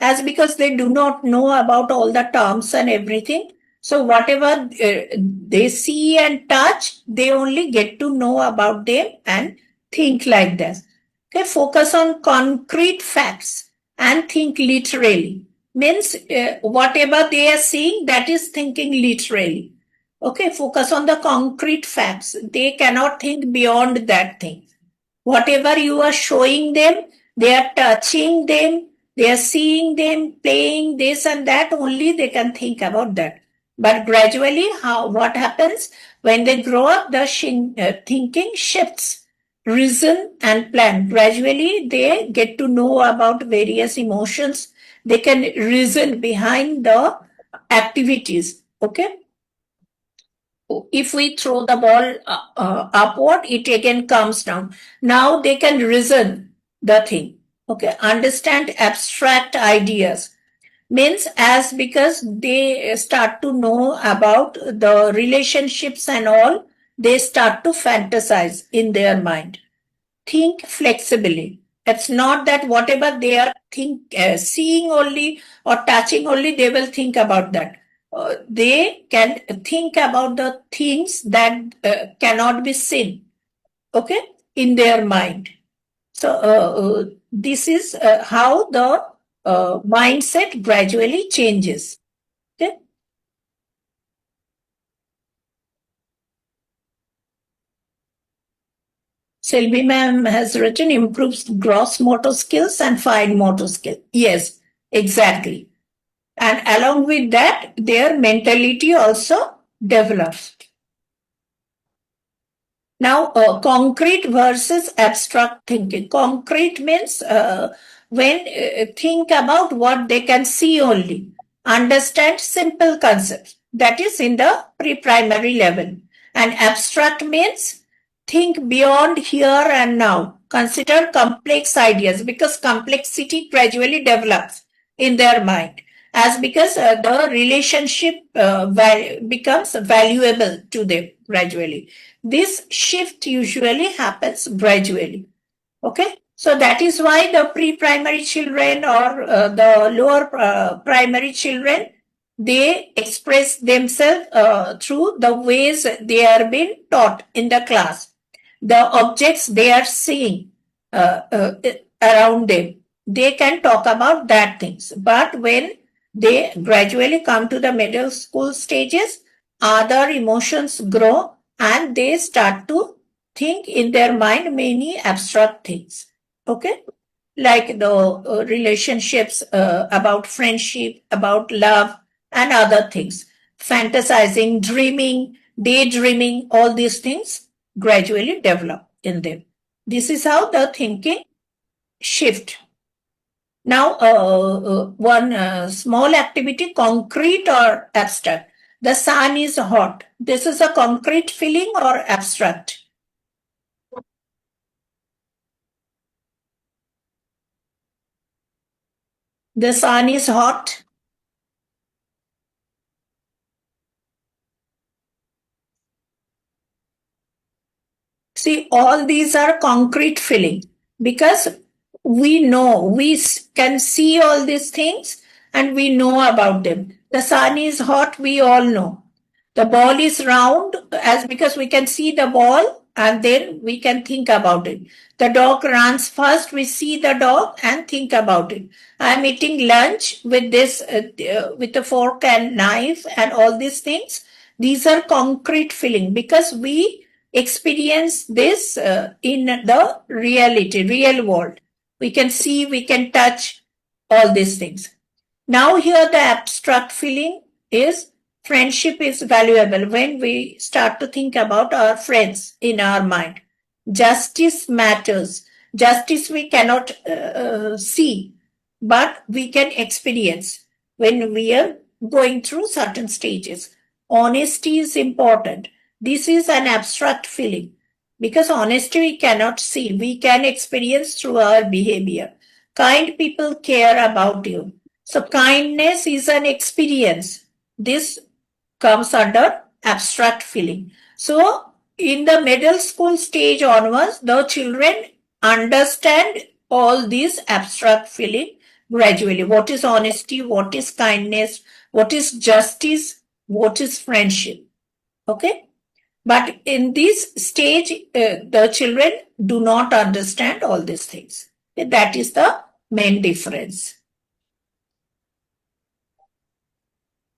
as because they do not know about all the terms and everything. So whatever they see and touch, they only get to know about them and think like this. Okay, focus on concrete facts and think literally. Means whatever they are seeing, that is thinking literally. Okay, focus on the concrete facts. They cannot think beyond that thing. Whatever you are showing them, they are touching them, they are seeing them, playing this and that, only they can think about that. But gradually, what happens when they grow up, the thinking shifts, reason and plan. Gradually, they get to know about various emotions. They can reason behind the activities. Okay. If we throw the ball upward, it again comes down. Now they can reason the thing. Okay, understand abstract ideas. Means as because they start to know about the relationships and all, they start to fantasize in their mind. Think flexibly. It's not that whatever they are seeing only or touching only, they will think about that. They can think about the things that cannot be seen, okay, in their mind. So this is how the mindset gradually changes. Okay. Selvi ma'am has written improves gross motor skills and fine motor skill. Yes, exactly. And along with that, their mentality also develops. Now, concrete versus abstract thinking. Concrete means when think about what they can see only, understand simple concepts. That is in the pre-primary level. And abstract means think beyond here and now. Consider complex ideas because complexity gradually develops in their mind. As because the relationship becomes valuable to them gradually. This shift usually happens gradually. Okay, so that is why the pre-primary children or the lower primary children, they express themselves through the ways they are being taught in the class, the objects they are seeing around them. They can talk about that things, but when they gradually come to the middle school stages, other emotions grow and they start to think in their mind many abstract things. Okay, like the relationships, about friendship, about love, and other things. Fantasizing, dreaming, daydreaming, all these things gradually develop in them. This is how the thinking shift. Now, one small activity, concrete or abstract. The sun is hot. This is a concrete feeling or abstract? The sun is hot. See, all these are concrete feeling because we know, we can see all these things and we know about them. The sun is hot, we all know. The ball is round as because we can see the ball and then we can think about it. The dog runs fast, we see the dog and think about it. I'm eating lunch with this, with a fork and knife and all these things. These are concrete feeling because we experience this in the reality, real world. We can see, we can touch all these things. Now here the abstract feeling is friendship is valuable when we start to think about our friends in our mind. Justice matters. Justice we cannot see, but we can experience when we are going through certain stages. Honesty is important. This is an abstract feeling because honesty we cannot see. We can experience through our behavior. Kind people care about you. So kindness is an experience. This comes under abstract feeling. So in the middle school stage onwards, the children understand all these abstract feeling gradually. What is honesty? What is kindness? What is justice? What is friendship? Okay. But in this stage, the children do not understand all these things. That is the main difference.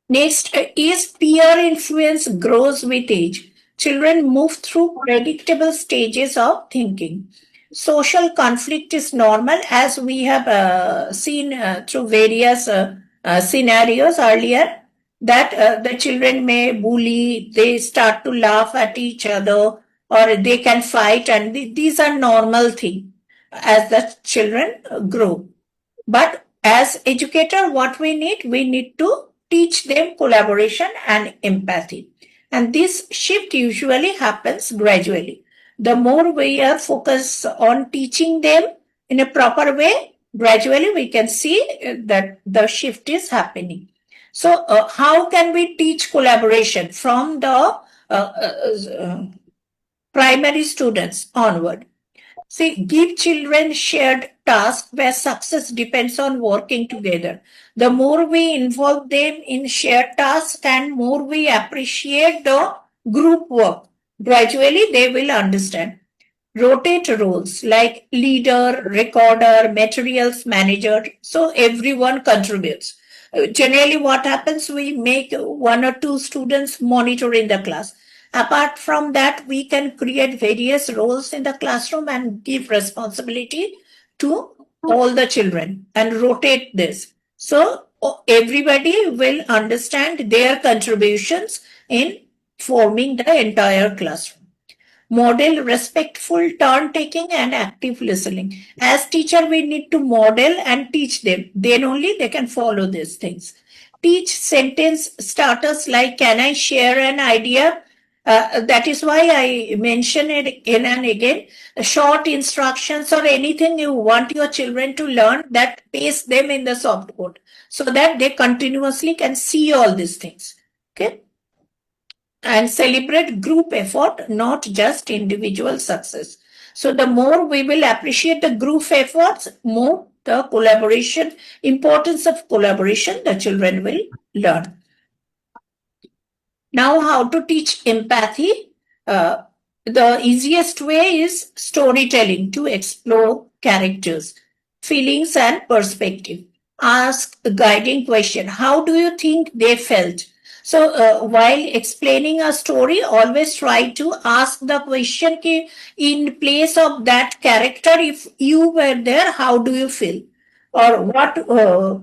Next is peer influence grows with age. Children move through predictable stages of thinking. Social conflict is normal as we have seen through various scenarios earlier, that the children may bully, they start to laugh at each other, or they can fight, and these are normal things as the children grow. But as educator, what we need to teach them collaboration and empathy. And this shift usually happens gradually. The more we are focused on teaching them in a proper way, gradually we can see that the shift is happening. So how can we teach collaboration from the primary students onward? See, give children shared tasks where success depends on working together. The more we involve them in shared tasks and more we appreciate the group work, gradually they will understand. Rotate roles like leader, recorder, materials manager, so everyone contributes. Generally what happens, we make one or two students monitor in the class. Apart from that, we can create various roles in the classroom and give responsibility to all the children and rotate this. So everybody will understand their contributions in forming the entire classroom. Model respectful turn taking and active listening. As teacher, we need to model and teach them. Then only they can follow these things. Teach sentence starters like, can I share an idea? That is why I mention it again and again. Short instructions or anything you want your children to learn, that paste them in the soft code so that they continuously can see all these things. Okay. And celebrate group effort, not just individual success. So the more we will appreciate the group efforts, more the collaboration, importance of collaboration, the children will learn. Now, how to teach empathy? The easiest way is storytelling to explore characters, feelings, and perspective. Ask a guiding question. How do you think they felt? So while explaining a story, always try to ask the question, in place of that character, if you were there, how do you feel? Or what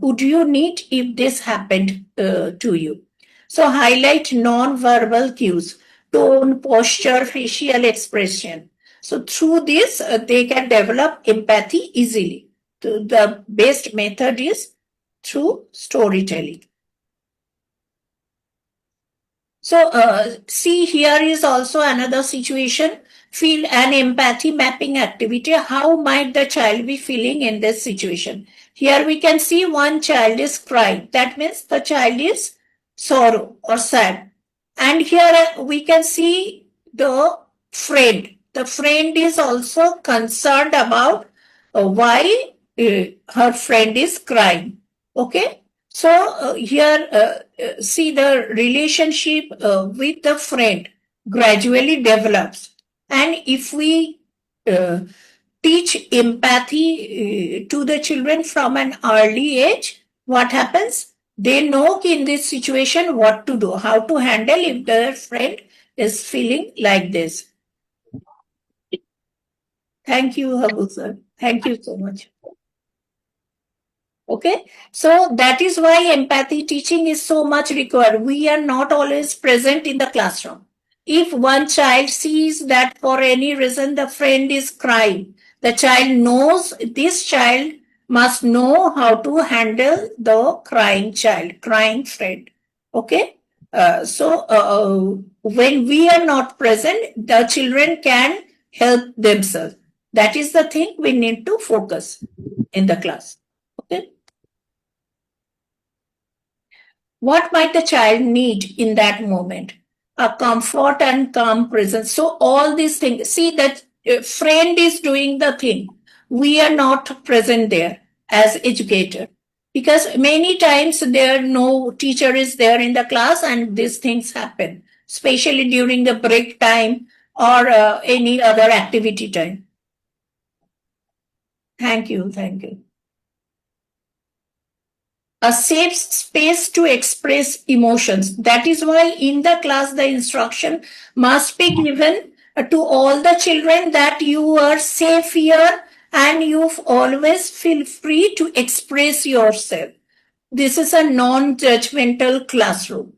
would you need if this happened to you? So highlight non-verbal cues, tone, posture, facial expression. So through this, they can develop empathy easily. The best method is through storytelling. So see, here is also another situation. Feel an empathy mapping activity. How might the child be feeling in this situation? Here we can see one child is crying. That means the child is sorrow or sad. And here we can see the friend. The friend is also concerned about why her friend is crying. Okay. So here, see the relationship with the friend gradually develops. And if we teach empathy to the children from an early age, what happens? They know in this situation what to do, how to handle if their friend is feeling like this. Thank you, Habu sir. Thank you so much. Okay, so that is why empathy teaching is so much required. We are not always present in the classroom. If one child sees that for any reason the friend is crying, the child knows this child must know how to handle the crying child, crying friend. Okay, so when we are not present, the children can help themselves. That is the thing we need to focus in the class. Okay. What might the child need in that moment? A comfort and calm presence. So all these things, see that friend is doing the thing. We are not present there as educator because many times there no teacher is there in the class and these things happen, especially during the break time or any other activity time. Thank you. Thank you. A safe space to express emotions. That is why in the class, the instruction must be given to all the children that you are safe here and you always feel free to express yourself. This is a non-judgmental classroom.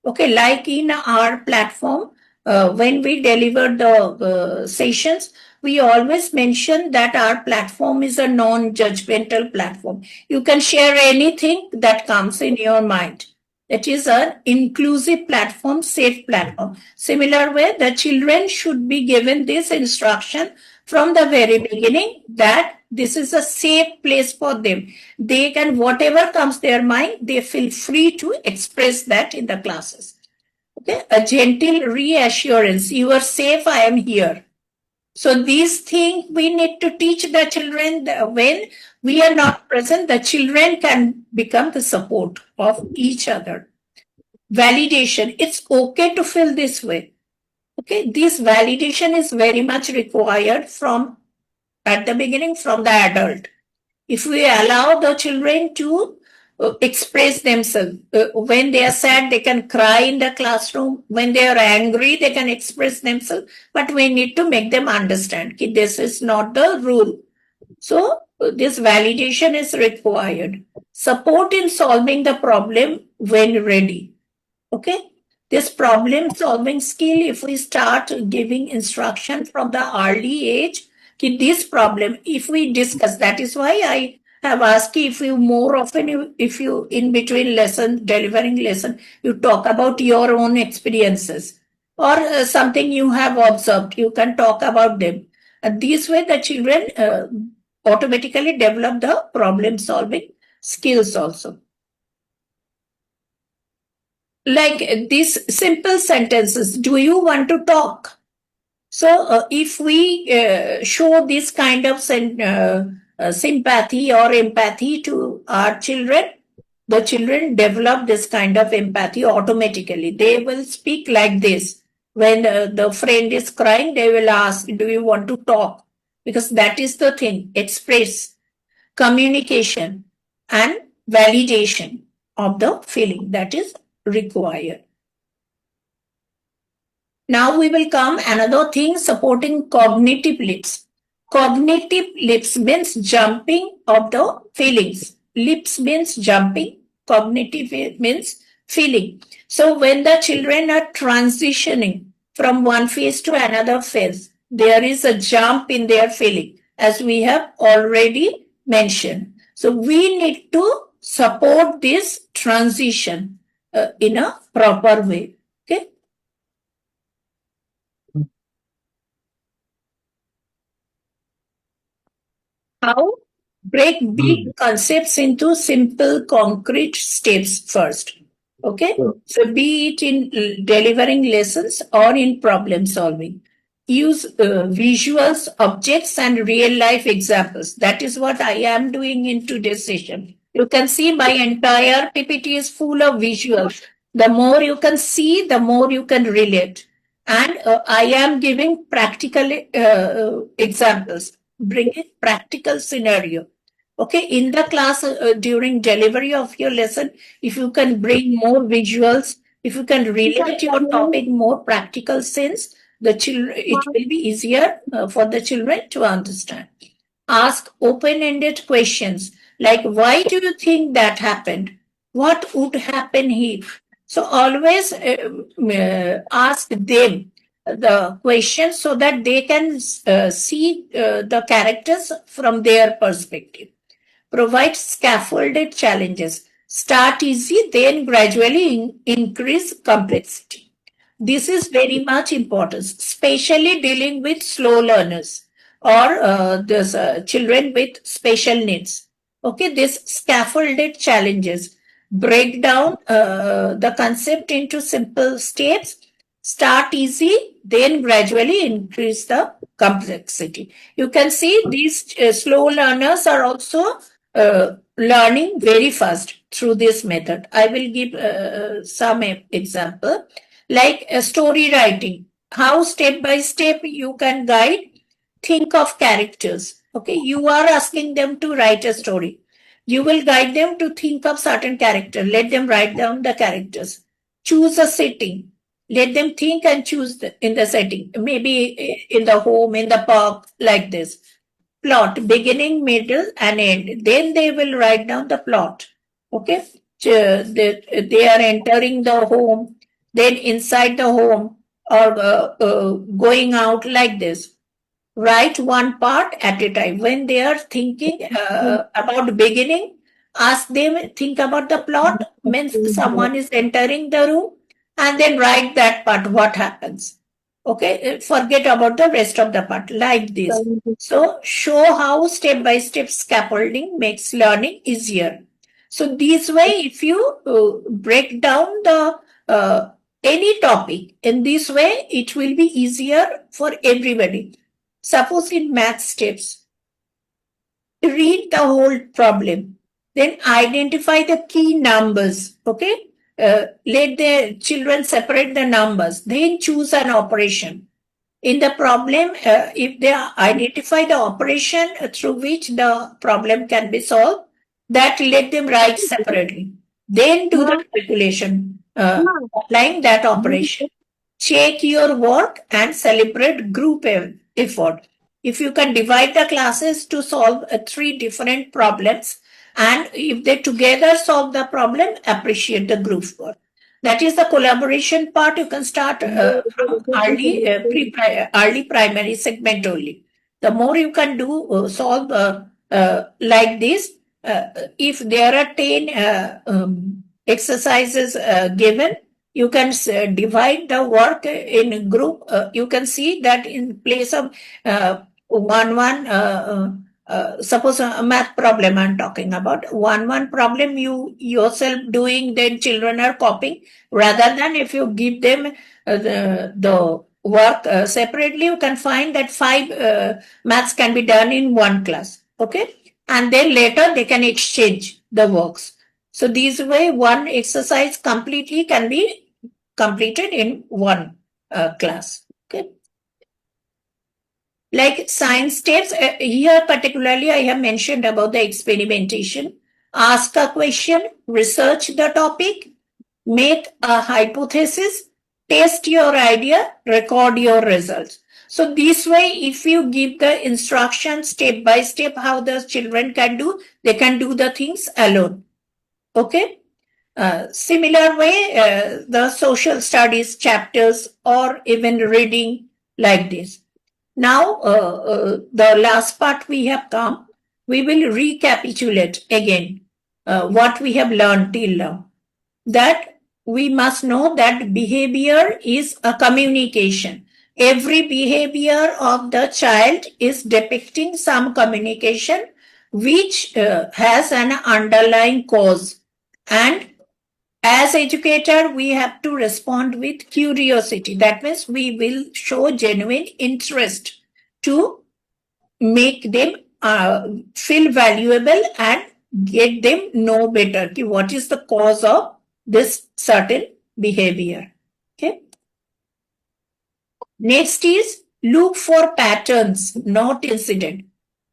Okay, like in our platform, when we deliver the sessions, we always mention that our platform is a non-judgmental platform. You can share anything that comes in your mind. It is an inclusive platform, safe platform. Similar way, the children should be given this instruction from the very beginning that this is a safe place for them. They can, whatever comes their mind, they feel free to express that in the classes. Okay, a gentle reassurance. You are safe, I am here. So these things we need to teach the children. When we are not present, the children can become the support of each other. Validation. It's okay to feel this way. Okay, this validation is very much required from at the beginning from the adult. If we allow the children to express themselves. When they are sad, they can cry in the classroom. When they are angry, they can express themselves. But we need to make them understand that this is not the rule. So this validation is required. Support in solving the problem when ready. Okay. This problem solving skill, if we start giving instruction from the early age, this problem, if we discuss, that is why I have asked if you more often, if you in between lesson, delivering lesson, you talk about your own experiences or something you have observed, you can talk about them. And this way the children automatically develop the problem solving skills also. Like these simple sentences, do you want to talk? So if we show this kind of sympathy or empathy to our children, the children develop this kind of empathy automatically. They will speak like this. When the friend is crying, they will ask, do you want to talk? Because that is the thing, express, communication and validation of the feeling that is required. Now we will come another thing, supporting cognitive lips. Cognitive lips means jumping of the feelings. Lips means jumping, cognitive means feeling. So when the children are transitioning from one phase to another phase, there is a jump in their feeling, as we have already mentioned. So we need to support this transition in a proper way. Okay. How? Break big concepts into simple, concrete steps first. Okay. So be it in delivering lessons or in problem solving. Use visuals, objects, and real life examples. That is what I am doing in today's session. You can see my entire PPT is full of visuals. The more you can see, the more you can relate. And I am giving practical examples, bringing practical scenario. Okay, in the class, during delivery of your lesson, if you can bring more visuals, if you can relate your topic more practical sense, the children, it will be easier for the children to understand. Ask open-ended questions like, why do you think that happened? What would happen if? So always ask them the question so that they can see the characters from their perspective. Provide scaffolded challenges. Start easy, then gradually increase complexity. This is very much important, especially dealing with slow learners or children with special needs. Okay, this scaffolded challenges break down the concept into simple steps. Start easy, then gradually increase the complexity. You can see these slow learners are also learning very fast through this method. I will give some example, like story writing. How step by step you can guide. Think of characters. Okay, you are asking them to write a story. You will guide them to think of certain character. Let them write down the characters. Choose a setting. Let them think and choose in the setting. Maybe in the home, in the park, like this. Plot, beginning, middle, and end. Then they will write down the plot. Okay, they are entering the home, then inside the home, or going out, like this. Write one part at a time. When they are thinking about beginning, ask them, think about the plot, means someone is entering the room, and then write that part, what happens. Okay, forget about the rest of the part, like this. So show how step-by-step scaffolding makes learning easier. So this way, if you break down the any topic in this way, it will be easier for everybody. Suppose in math steps, read the whole problem, then identify the key numbers. Okay, let the children separate the numbers, then choose an operation. In the problem, if they identify the operation through which the problem can be solved, that let them write separately. Then do the calculation, applying that operation. Check your work and celebrate group effort. If you can divide the classes to solve 3 different problems, and if they together solve the problem, appreciate the group work. That is the collaboration part. You can start from early primary segment only. The more you can do solve like this, if there are 10 exercises given, you can divide the work in a group. You can see that in place of suppose a math problem I'm talking about, one problem you yourself doing, then children are copying, rather than if you give them the work separately, you can find that 5 maths can be done in one class, okay? And then later they can exchange the works. So this way one exercise completely can be completed in one class, okay? Like science steps, here particularly I have mentioned about the experimentation. Ask a question, research the topic, make a hypothesis, test your idea, record your results. So this way, if you give the instructions step by step how the children can do, they can do the things alone, okay? Similar way, the social studies chapters or even reading like this. Now, the last part we have come, we will recapitulate again what we have learned till now. That we must know that behavior is a communication. Every behavior of the child is depicting some communication which has an underlying cause. And as educator, we have to respond with curiosity. That means we will show genuine interest to make them feel valuable and get them know better what is the cause of this certain behavior. Okay. Next is look for patterns, not incident.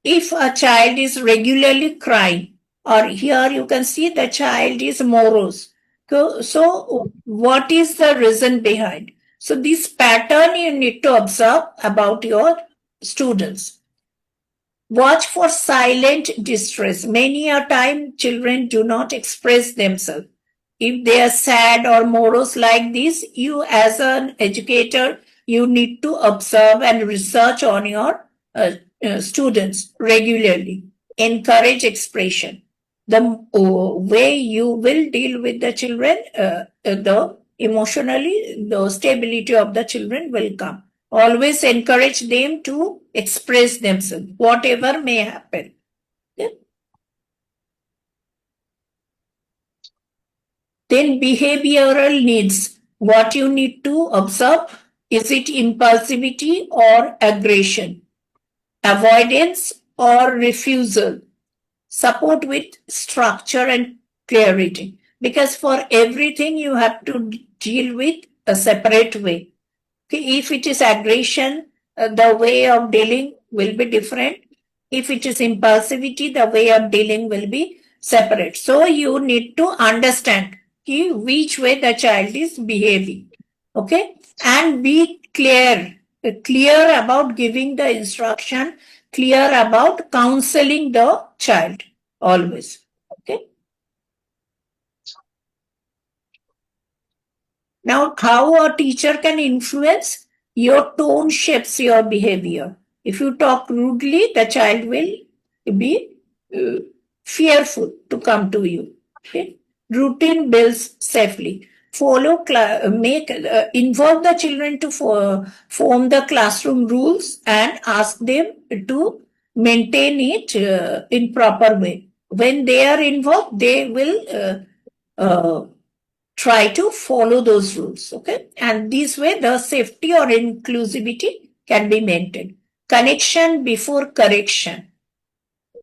If a child is regularly crying, or here you can see the child is morose. So what is the reason behind? So this pattern you need to observe about your students. Watch for silent distress. Many a time children do not express themselves. If they are sad or morose like this, you as an educator, you need to observe and research on your students regularly. Encourage expression. The way you will deal with the children, the emotionally, the stability of the children will come. Always encourage them to express themselves, whatever may happen. Okay? Then behavioral needs. What you need to observe, is it impulsivity or aggression? Avoidance or refusal? Support with structure and clarity. Because for everything you have to deal with a separate way. Okay, if it is aggression, the way of dealing will be different. If it is impulsivity, the way of dealing will be separate. So you need to understand which way the child is behaving. Okay, and be clear about giving the instruction, clear about counseling the child always. Okay. Now, how a teacher can influence? Your tone shapes your behavior. If you talk rudely, the child will be fearful to come to you. Okay. Routine builds safely. Follow, involve the children to form the classroom rules and ask them to maintain it in proper way. When they are involved, they will try to follow those rules, okay? And this way, the safety or inclusivity can be maintained. Connection before correction.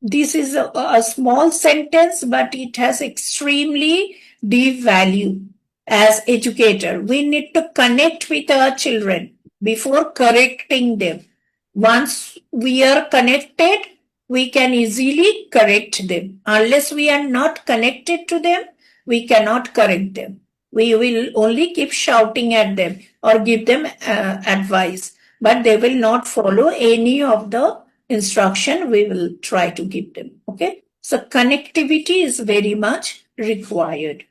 This is a small sentence, but it has extremely deep value. As educator, we need to connect with our children before correcting them. Once we are connected, we can easily correct them. Unless we are not connected to them, we cannot correct them. We will only keep shouting at them or give them advice, but they will not follow any of the instruction we will try to give them. Okay? So connectivity is very much required.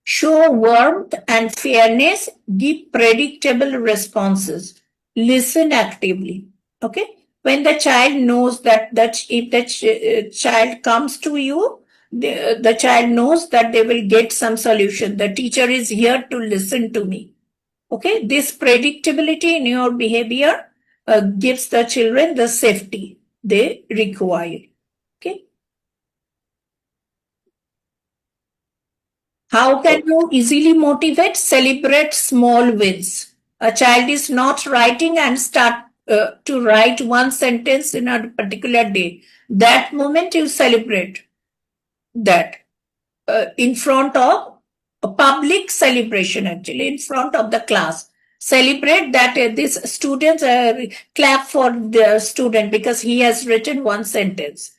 Show warmth and fairness, give predictable responses, listen actively. Okay? When the child knows that if the child comes to you, the child knows that they will get some solution. The teacher is here to listen to me. Okay? This predictability in your behavior gives the children the safety they require. Okay? How can you easily motivate? Celebrate small wins. A child is not writing and start to write one sentence in a particular day. That moment you celebrate that in front of a public celebration, actually, in front of the class. Celebrate that this student, clap for the student because he has written one sentence.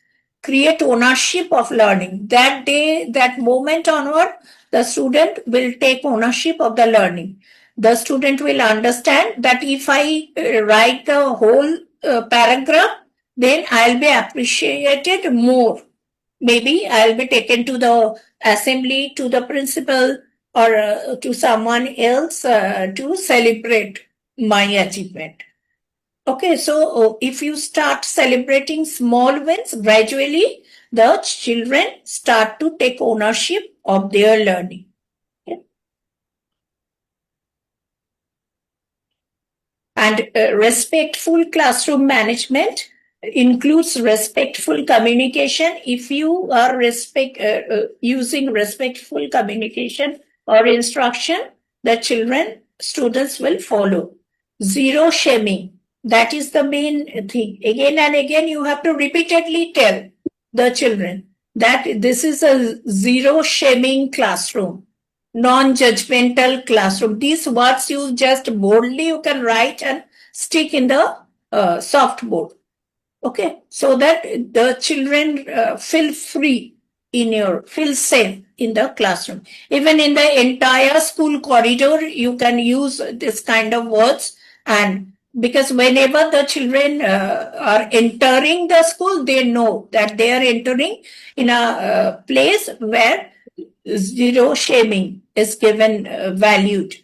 Create ownership of learning. That day, that moment onward, the student will take ownership of the learning. The student will understand that if I write the whole paragraph, then I'll be appreciated more. Maybe I'll be taken to the assembly, to the principal, or to someone else to celebrate my achievement. Okay, so if you start celebrating small wins, gradually the children start to take ownership of their learning. Okay. And respectful classroom management includes respectful communication. If you are using respectful communication or instruction, the students will follow. Zero shaming. That is the main thing. Again and again, you have to repeatedly tell the children that this is a zero shaming classroom, non-judgmental classroom. These words you just boldly you can write and stick in the soft board. Okay, so that the children feel free feel safe in the classroom. Even in the entire school corridor, you can use this kind of words, and because whenever the children are entering the school, they know that they are entering in a place where zero shaming is given, valued.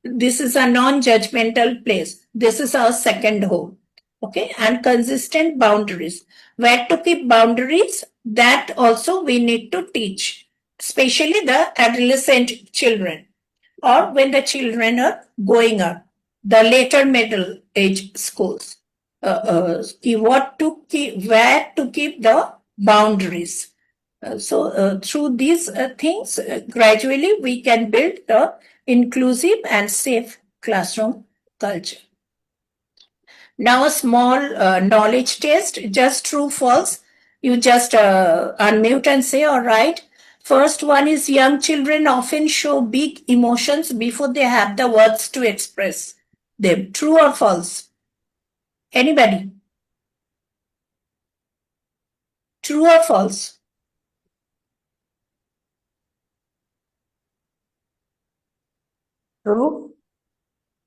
This is a non-judgmental place. This is our second home. Okay, and consistent boundaries. Where to keep boundaries, that also we need to teach, especially the adolescent children, or when the children are going up, the later middle age schools. Where to keep the boundaries. Through these things, gradually we can build the inclusive and safe classroom culture. Now a small knowledge test, just true, false. You just unmute and say, all right. First one is young children often show big emotions before they have the words to express them. True or false? Anybody? True or false? True?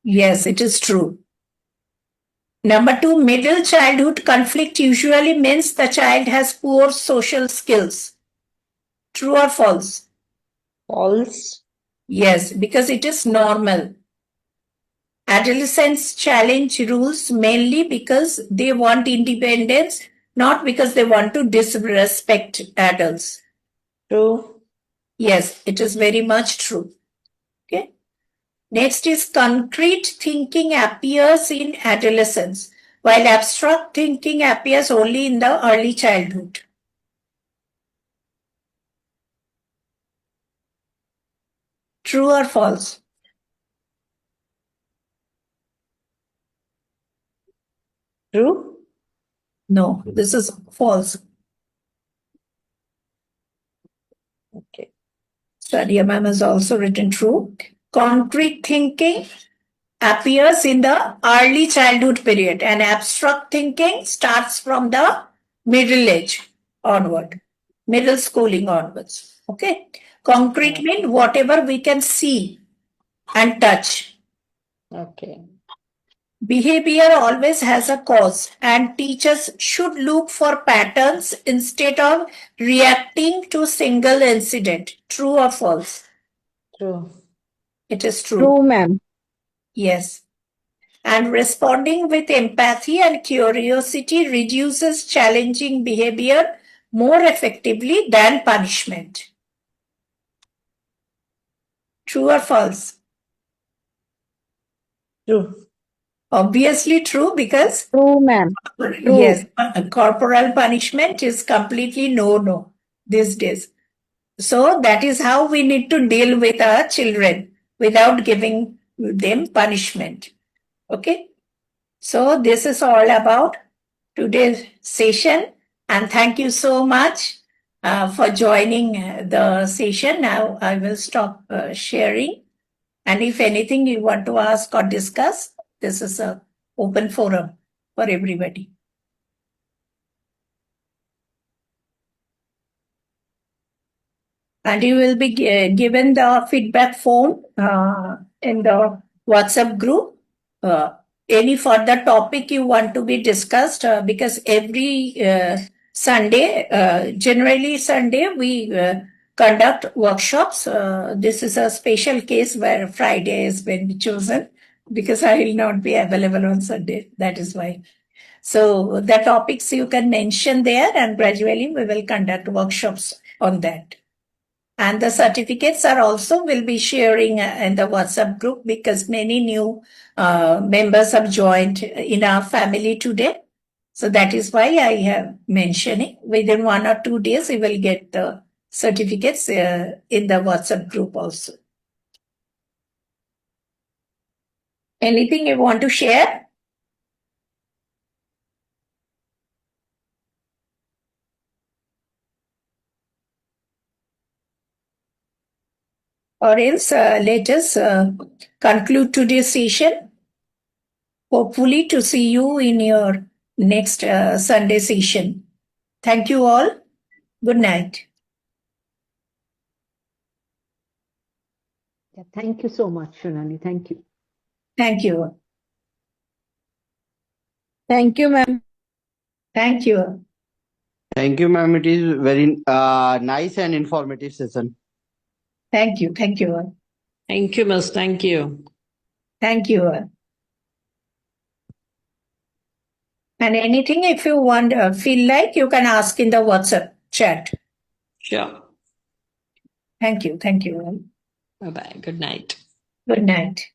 Yes, it is true. Number two, middle childhood conflict usually means the child has poor social skills. True or false? False. Yes, because it is normal. Adolescents challenge rules mainly because they want independence, not because they want to disrespect adults. True. Yes, it is very much true. Okay. Next is concrete thinking appears in adolescence, while abstract thinking appears only in the early childhood. True or false? True. No, this is false. Okay. Sadia ma'am has also written true. Concrete thinking appears in the early childhood period, and abstract thinking starts from the middle age onward, middle schooling onwards. Okay. Concrete means whatever we can see and touch. Okay. Behavior always has a cause, and teachers should look for patterns instead of reacting to single incident. True or false? True. It is true. True, ma'am. Yes. And responding with empathy and curiosity reduces challenging behavior more effectively than punishment. True or false? True. Obviously true, because True, ma'am. yes, corporal punishment is completely no these days. So that is how we need to deal with our children without giving them punishment. Okay. So this is all about today's session, and thank you so much for joining the session. Now I will stop sharing, and if anything you want to ask or discuss, this is an open forum for everybody. And you will be given the feedback form in the WhatsApp group. Any further topic you want to be discussed, because every Sunday, generally Sunday, we conduct workshops. This is a special case where Friday has been chosen because I will not be available on Sunday. That is why. So the topics you can mention there, and gradually we will conduct workshops on that. And the certificates are also will be sharing in the WhatsApp group, because many new members have joined in our family today. So that is why I have mentioning within 1 or 2 days, you will get the certificates in the WhatsApp group also. Anything you want to share? Or else let us conclude today's session. Hopefully to see you in your next Sunday session. Thank you all. Good night. Yeah, thank you so much, Shunali. Thank you. Thank you. Thank you, ma'am. Thank you. Thank you, ma'am. It is very nice and informative session. Thank you. Thank you. Thank you, miss. Thank you. Thank you. And anything, if you want, feel like, you can ask in the WhatsApp chat. Sure. Thank you. Thank you. Bye-bye. Good night. Good night.